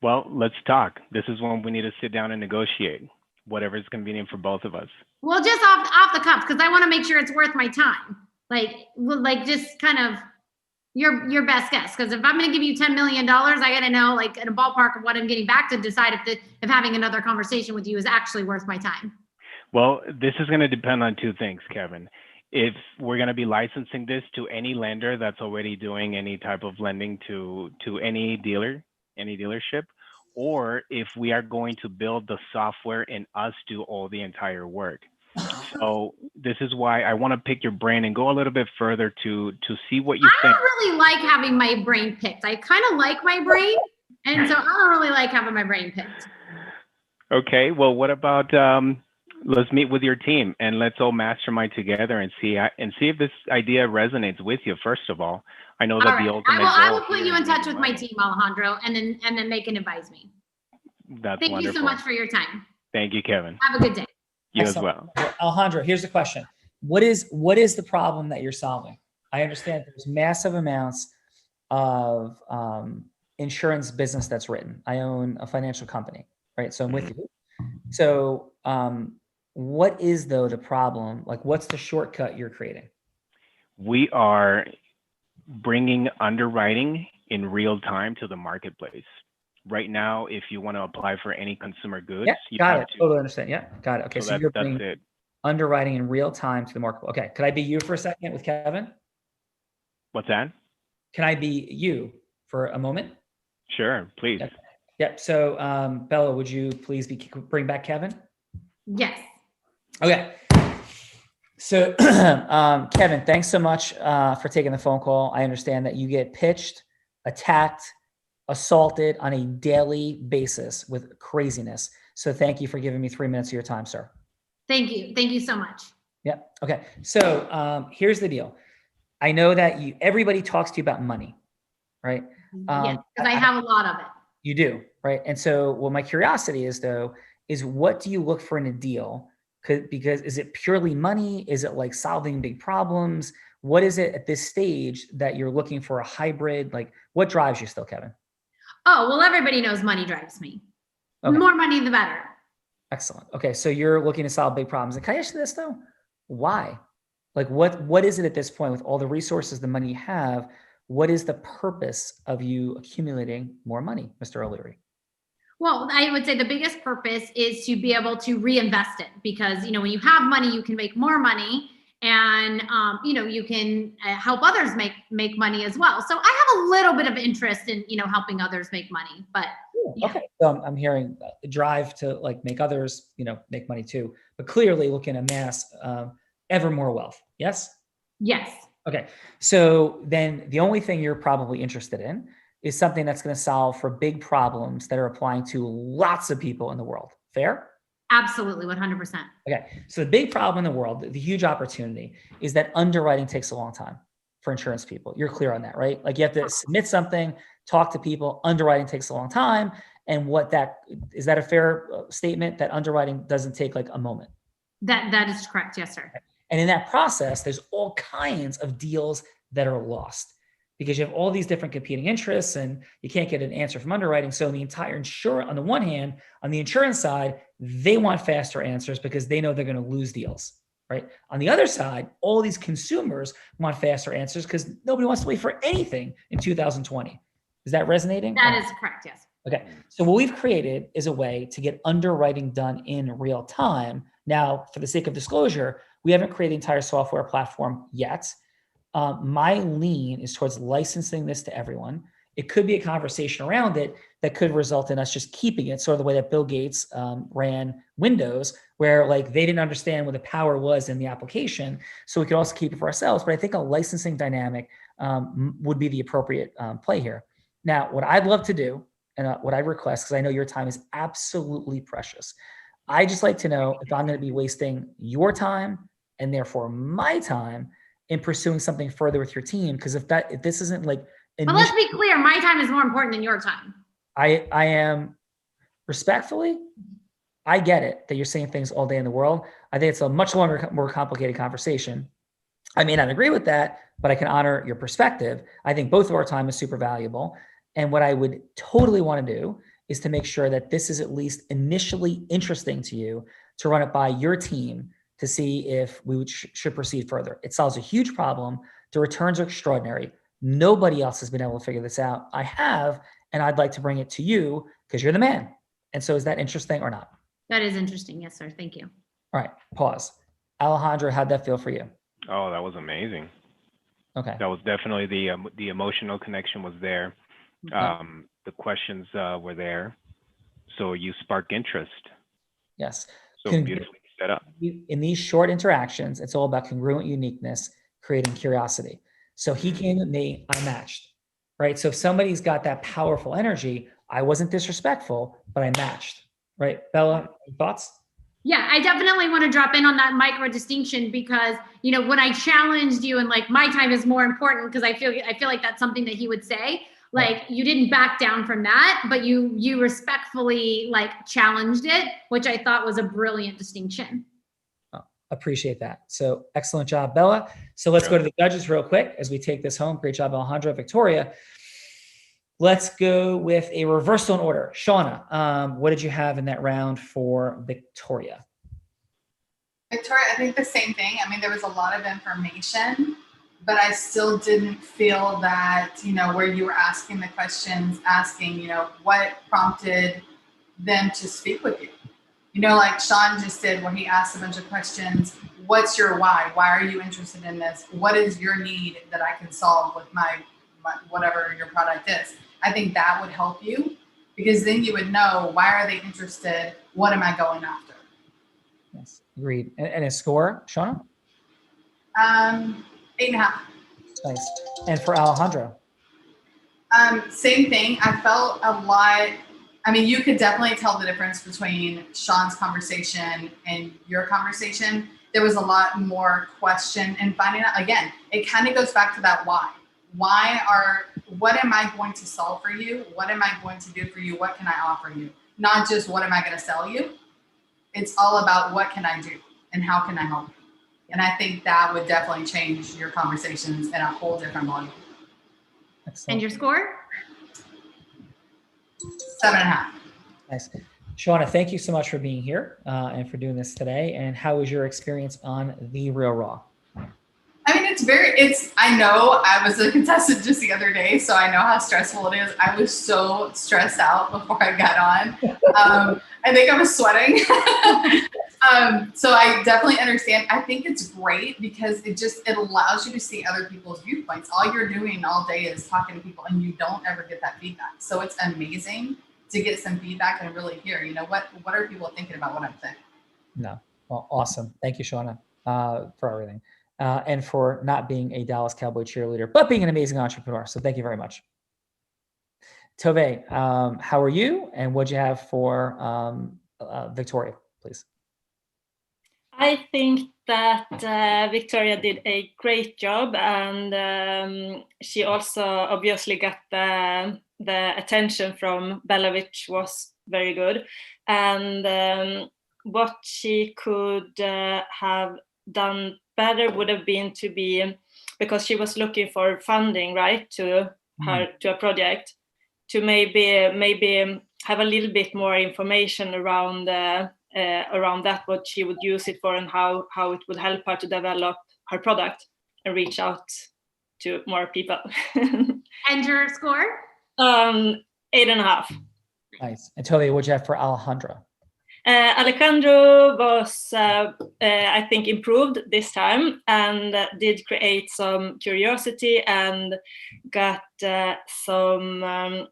Well, let's talk. This is when we need to sit down and negotiate whatever is convenient for both of us. Well, just off the cuff, because I want to make sure it's worth my time. Like just kind of your best guess, because if I'm going to give you $10 million, I got to know, like, in a ballpark of what I'm getting back to decide if having another conversation with you is actually worth my time. Well, this is going to depend on 2 things, Kevin. If we're going to be licensing this to any lender that's already doing any type of lending to any dealership, or if we are going to build the software and us do all the entire work. So this is why I want to pick your brain and go a little bit further to see what you think. I don't really like having my brain picked. I kind of like my brain, and so I don't really like having my brain picked. Okay, well, what about let's meet with your team and let's all mastermind together and see if this idea resonates with you. First of all, I know that the ultimate. I will put you in touch with my team, Alejandro, and then they can advise me. That's Thank wonderful. you so much for your time. Thank you, Kevin. Have a good day. You Excellent. As well. Alejandro, here's the question. What is the problem that you're solving? I understand there's massive amounts of insurance business that's written. I own a financial company, right? So I'm with you. So what is, though, the problem? Like, what's the shortcut you're creating? We are bringing underwriting in real time to the marketplace. Right now, if you want to apply for any consumer goods, you got it. Totally understand. Yeah, got it. Okay, so you're bringing underwriting in real time to the market. Okay, could I be you for a second with Kevin? What's that? Can I be you for a moment? Sure, please. Yep. So Bella, would you please bring back Kevin? Yes. Okay. So Kevin, thanks so much for taking the phone call. I understand that you get pitched, attacked, assaulted on a daily basis with craziness. So thank you for giving me 3 minutes of your time, sir. Thank you. Thank you so much. Yep. Okay. So here's the deal. I know that everybody talks to you about money, right? Yes, because I have a lot of it. You do, right? And so what my curiosity is though, is what do you look for in a deal? Because is it purely money? Is it like solving big problems? What is it at this stage that you're looking for a hybrid? Like what drives you still, Kevin? Oh, well, everybody knows money drives me. Okay. The more money, the better. Excellent. Okay. So you're looking to solve big problems. And can I ask you this though? Why? Like what is it at this point with all the resources, the money you have? What is the purpose of you accumulating more money, Mr. O'Leary? Well, I would say the biggest purpose is to be able to reinvest it because, when you have money, you can make more money and, you can help others make money as well. So I have a little bit of interest in, helping others make money, but yeah. Okay. So I'm hearing a drive to like make others, make money too, but clearly looking to amass ever more wealth. Yes? Yes. Okay. So then the only thing you're probably interested in is something that's going to solve for big problems that are applying to lots of people in the world. Fair? Absolutely. 100%. Okay. So the big problem in the world, the huge opportunity is that underwriting takes a long time for insurance people. You're clear on that, right? Like you have to submit something, talk to people, underwriting takes a long time. And is that a fair statement that underwriting doesn't take like a moment? That is correct. Yes, sir. And in that process, there's all kinds of deals that are lost because you have all these different competing interests and you can't get an answer from underwriting. So the entire on the one hand, on the insurance side, they want faster answers because they know they're going to lose deals, right? On the other side, all these consumers want faster answers because nobody wants to wait for anything in 2020. Is that resonating? That is correct. Yes. Okay. So what we've created is a way to get underwriting done in real time. Now, for the sake of disclosure, we haven't created the entire software platform yet. My lean is towards licensing this to everyone. It could be a conversation around it that could result in us just keeping it, sort of the way that Bill Gates ran Windows, where like they didn't understand what the power was in the application. So we could also keep it for ourselves. But I think a licensing dynamic would be the appropriate play here. Now, what I'd love to do and what I request, because I know your time is absolutely precious, I just like to know if I'm going to be wasting your time and therefore my time in pursuing something further with your team. Because if this isn't like, but let's be clear, my time is more important than your time. I am respectfully, I get it that you're saying things all day in the world. I think it's a much longer, more complicated conversation. I may not agree with that, but I can honor your perspective. I think both of our time is super valuable. And what I would totally want to do is to make sure that this is at least initially interesting to you, to run it by your team to see if we should proceed further. It solves a huge problem. The returns are extraordinary. Nobody else has been able to figure this out. I have, and I'd like to bring it to you because you're the man. And so is that interesting or not? That is interesting. Yes, sir. Thank you. All right, pause. Alejandro, how'd that feel for you? Oh, that was amazing. Okay. That was definitely the emotional connection was there. The questions were there. So you spark interest. Yes. So beautifully set up. In these short interactions, it's all about congruent uniqueness, creating curiosity. So he came at me, I matched, right? So if somebody's got that powerful energy, I wasn't disrespectful, but I matched, right? Bella, thoughts? Yeah, I definitely want to drop in on that micro distinction because, when I challenged you and like my time is more important because I feel like that's something that he would say. Like you didn't back down from that, but you respectfully like challenged it, which I thought was a brilliant distinction. Oh, appreciate that. So excellent job, Bella. So let's go to the judges real quick as we take this home. Great job, Alejandro. Victoria. Let's go with a reversal in order. Shawna, what did you have in that round for Victoria? Victoria, I think the same thing. I mean, there was a lot of information, but I still didn't feel that, where you were asking the questions, what prompted them to speak with you. You know, like Sean just did, where he asked a bunch of questions. What's your why? Why are you interested in this? What is your need that I can solve with my whatever your product is? I think that would help you, because then you would know, why are they interested? What am I going after? Yes, agreed. And a score, Shawna? 8.5. Nice. And for Alejandro? Same thing. I felt a lot. I mean, you could definitely tell the difference between Sean's conversation and your conversation. There was a lot more question and finding out. Again, it kind of goes back to that why. What am I going to solve for you? What am I going to do for you? What can I offer you? Not just what am I going to sell you? It's all about what can I do and how can I help you? And I think that would definitely change your conversations in a whole different volume. Excellent. And your score? 7.5. Nice. Shawna, thank you so much for being here and for doing this today. And how was your experience on The Real Raw? I mean, I know I was a contestant just the other day, so I know how stressful it is. I was so stressed out before I got on. I think I was sweating. So I definitely understand. I think it's great because it allows you to see other people's viewpoints. All you're doing all day is talking to people, and you don't ever get that feedback. So it's amazing to get some feedback and really hear, what are people thinking about what I'm saying? No. Well, awesome. Thank you, Shawna, for everything. And for not being a Dallas Cowboy cheerleader, but being an amazing entrepreneur. So thank you very much. Tove, how are you? And what'd you have for Victoria, please? I think that Victoria did a great job, and she also obviously got the attention from Bella, which was very good. And what she could have done better would have been to be, because she was looking for funding, right, to a project, to maybe have a little bit more information around that, what she would use it for, and how it would help her to develop her product and reach out to more people. And your score? 8.5. Nice. And Tove, what'd you have for Alejandro? Alejandro was, I think, improved this time, and did create some curiosity and got some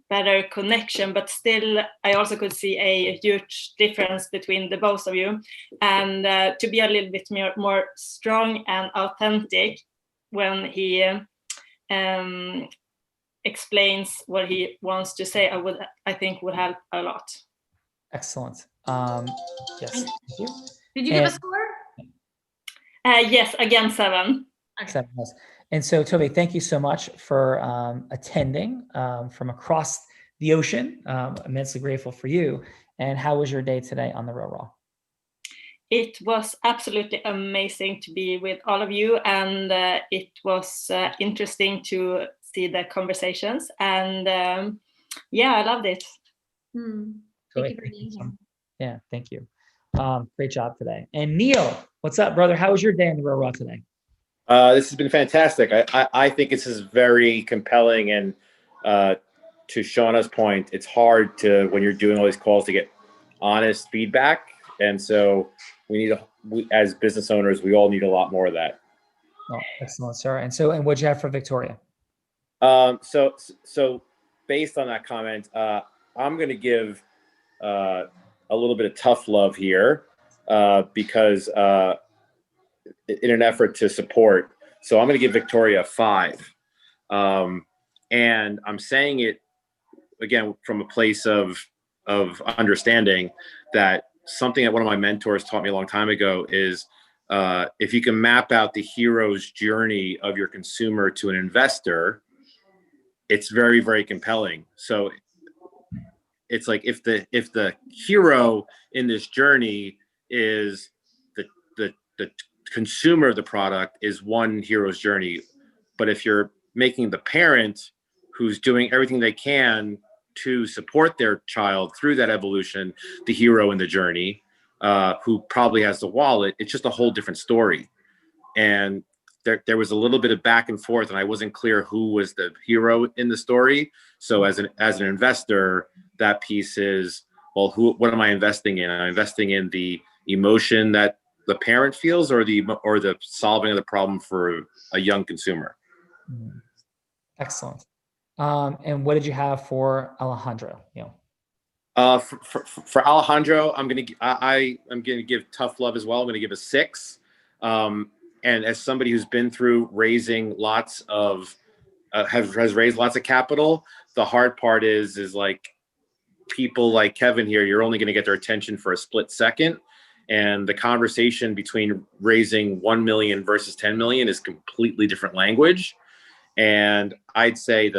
better connection, but still I also could see a huge difference between the both of you, and to be a little bit more strong and authentic when he explains what he wants to say, I think would help a lot. Excellent. Yes, thank you. Did you give a score? Yes, again, 7. Okay. 7. Yes. And so, Tove, thank you so much for attending from across the ocean. Immensely grateful for you. And how was your day today on The Real Raw? It was absolutely amazing to be with all of you, and it was interesting to see the conversations. And I loved it. Thank you for being here. Yeah, thank you. Great job today. And Neil, what's up, brother? How was your day on The Real Raw today? This has been fantastic. I think this is very compelling, and to Shawna's point, it's hard to, when you're doing all these calls, to get honest feedback, and so we as business owners, we all need a lot more of that. Oh, excellent, sir. And what'd you have for Victoria? So based on that comment, I'm going to give a little bit of tough love here because in an effort to support. So I'm going to give Victoria a 5. And I'm saying it again from a place of understanding that something that one of my mentors taught me a long time ago is if you can map out the hero's journey of your consumer to an investor, it's very, very compelling. So it's like if the hero in this journey is the consumer of the product, is one hero's journey. But if you're making the parent who's doing everything they can to support their child through that evolution the hero in the journey, who probably has the wallet, it's just a whole different story. And there was a little bit of back and forth, and I wasn't clear who was the hero in the story. So as an investor, that piece is well, what am I investing in? I'm investing in the emotion that the parent feels, or the solving of the problem for a young consumer. Excellent. And what did you have for Alejandro? For Alejandro, I'm gonna give tough love as well. I'm gonna give a 6. And as somebody who's been through raising lots of has raised lots of capital, the hard part is like people like Kevin here, you're only going to get their attention for a split second. And the conversation between raising 1 million versus 10 million is completely different language. And I'd say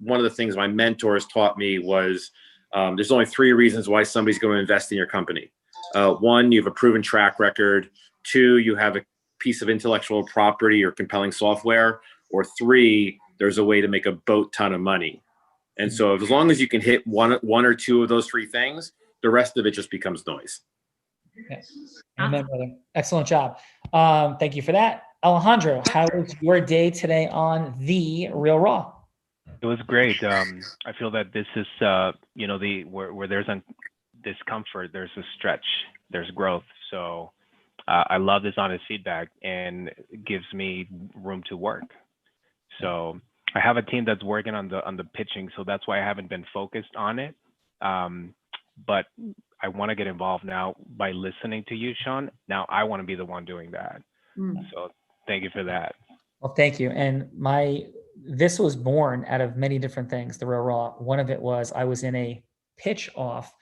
one of the things my mentors taught me was there's only 3 reasons why somebody's going to invest in your company. 1, you have a proven track record. 2, you have a piece of intellectual property or compelling software. Or 3, there's a way to make a boat ton of money. And so as long as you can hit one or 2 of those 3 things, the rest of it just becomes noise. Yes. Amen, brother. Excellent job. Thank you for that. Alejandro, how was your day today on The Real Raw? It was great. I feel that this is, where there's discomfort, there's a stretch, there's growth. So I love this honest feedback, and it gives me room to work. So I have a team that's working on the pitching, so that's why I haven't been focused on it. But I want to get involved now by listening to you, Sean. Now I want to be the one doing that. So thank you for that. Well, thank you. And this was born out of many different things, The Real Raw. One of it was I was in a pitch off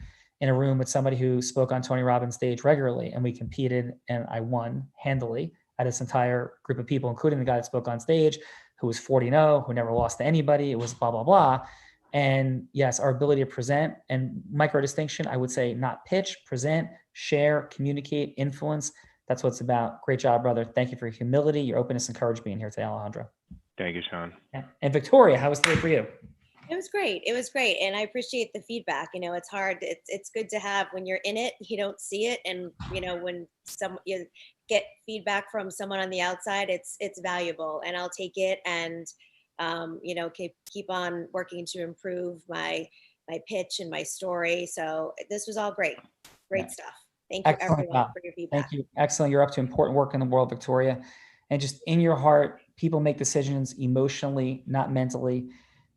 in a room with somebody who spoke on Tony Robbins' stage regularly, and we competed, and I won handily out of this entire group of people, including the guy that spoke on stage, who was 40-0, who never lost to anybody. It was blah, blah, blah. And yes, our ability to present and micro distinction, I would say not pitch, present, share, communicate, influence. That's what it's about. Great job, brother. Thank you for your humility, your openness, and courage being here today, Alejandro. Thank you, Sean. Yeah. And Victoria, how was today for you? It was great. It was great. And I appreciate the feedback. It's hard. It's good to have when you're in it, you don't see it. And, when you get feedback from someone on the outside, it's valuable, and I'll take it and, keep on working to improve my pitch and my story. So this was all great stuff. Thank you, everyone, for your feedback. Thank you. Excellent. You're up to important work in the world, Victoria. And just in your heart, people make decisions emotionally, not mentally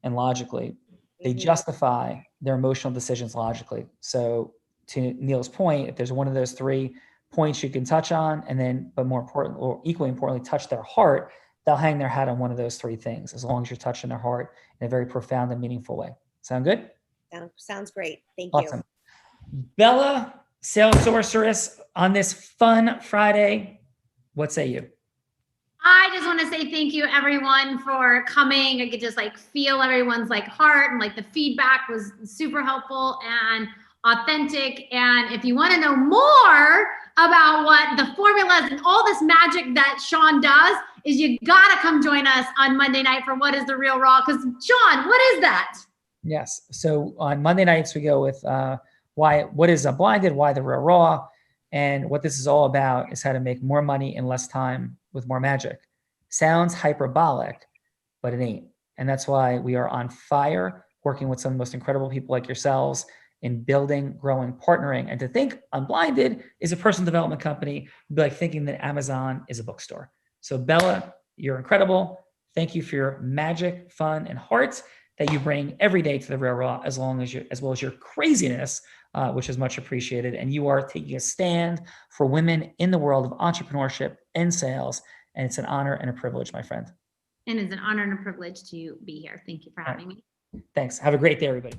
and logically. They justify their emotional decisions logically. So to Neil's point, if there's one of those 3 points you can touch on, and then, but more important, or equally importantly, touch their heart, they'll hang their hat on one of those 3 things, as long as you're touching their heart in a very profound and meaningful way. Sound good? Sounds great. Thank you. Bella, Sales Sorceress, on this fun Friday, what say you? I just want to say thank you, everyone, for coming. I could just feel everyone's heart, and the feedback was super helpful and authentic. And if you want to know more about what the formulas and all this magic that Sean does, is you got to come join us on Monday night for What is the Real Raw? Because Sean, what is that? Yes. So on Monday nights, we go with what is Unblinded, why the Real Raw. And what this is all about is how to make more money in less time with more magic. Sounds hyperbolic, but it ain't. And that's why we are on fire, working with some of the most incredible people like yourselves in building, growing, partnering. And to think Unblinded is a personal development company would be like thinking that Amazon is a bookstore. So Bella, you're incredible. Thank you for your magic, fun, and heart that you bring every day to the Real Raw, as well as your craziness, which is much appreciated. And you are taking a stand for women in the world of entrepreneurship and sales. And it's an honor and a privilege, my friend. And it's an honor and a privilege to be here. Thank you for having me. Thanks. Have a great day, everybody.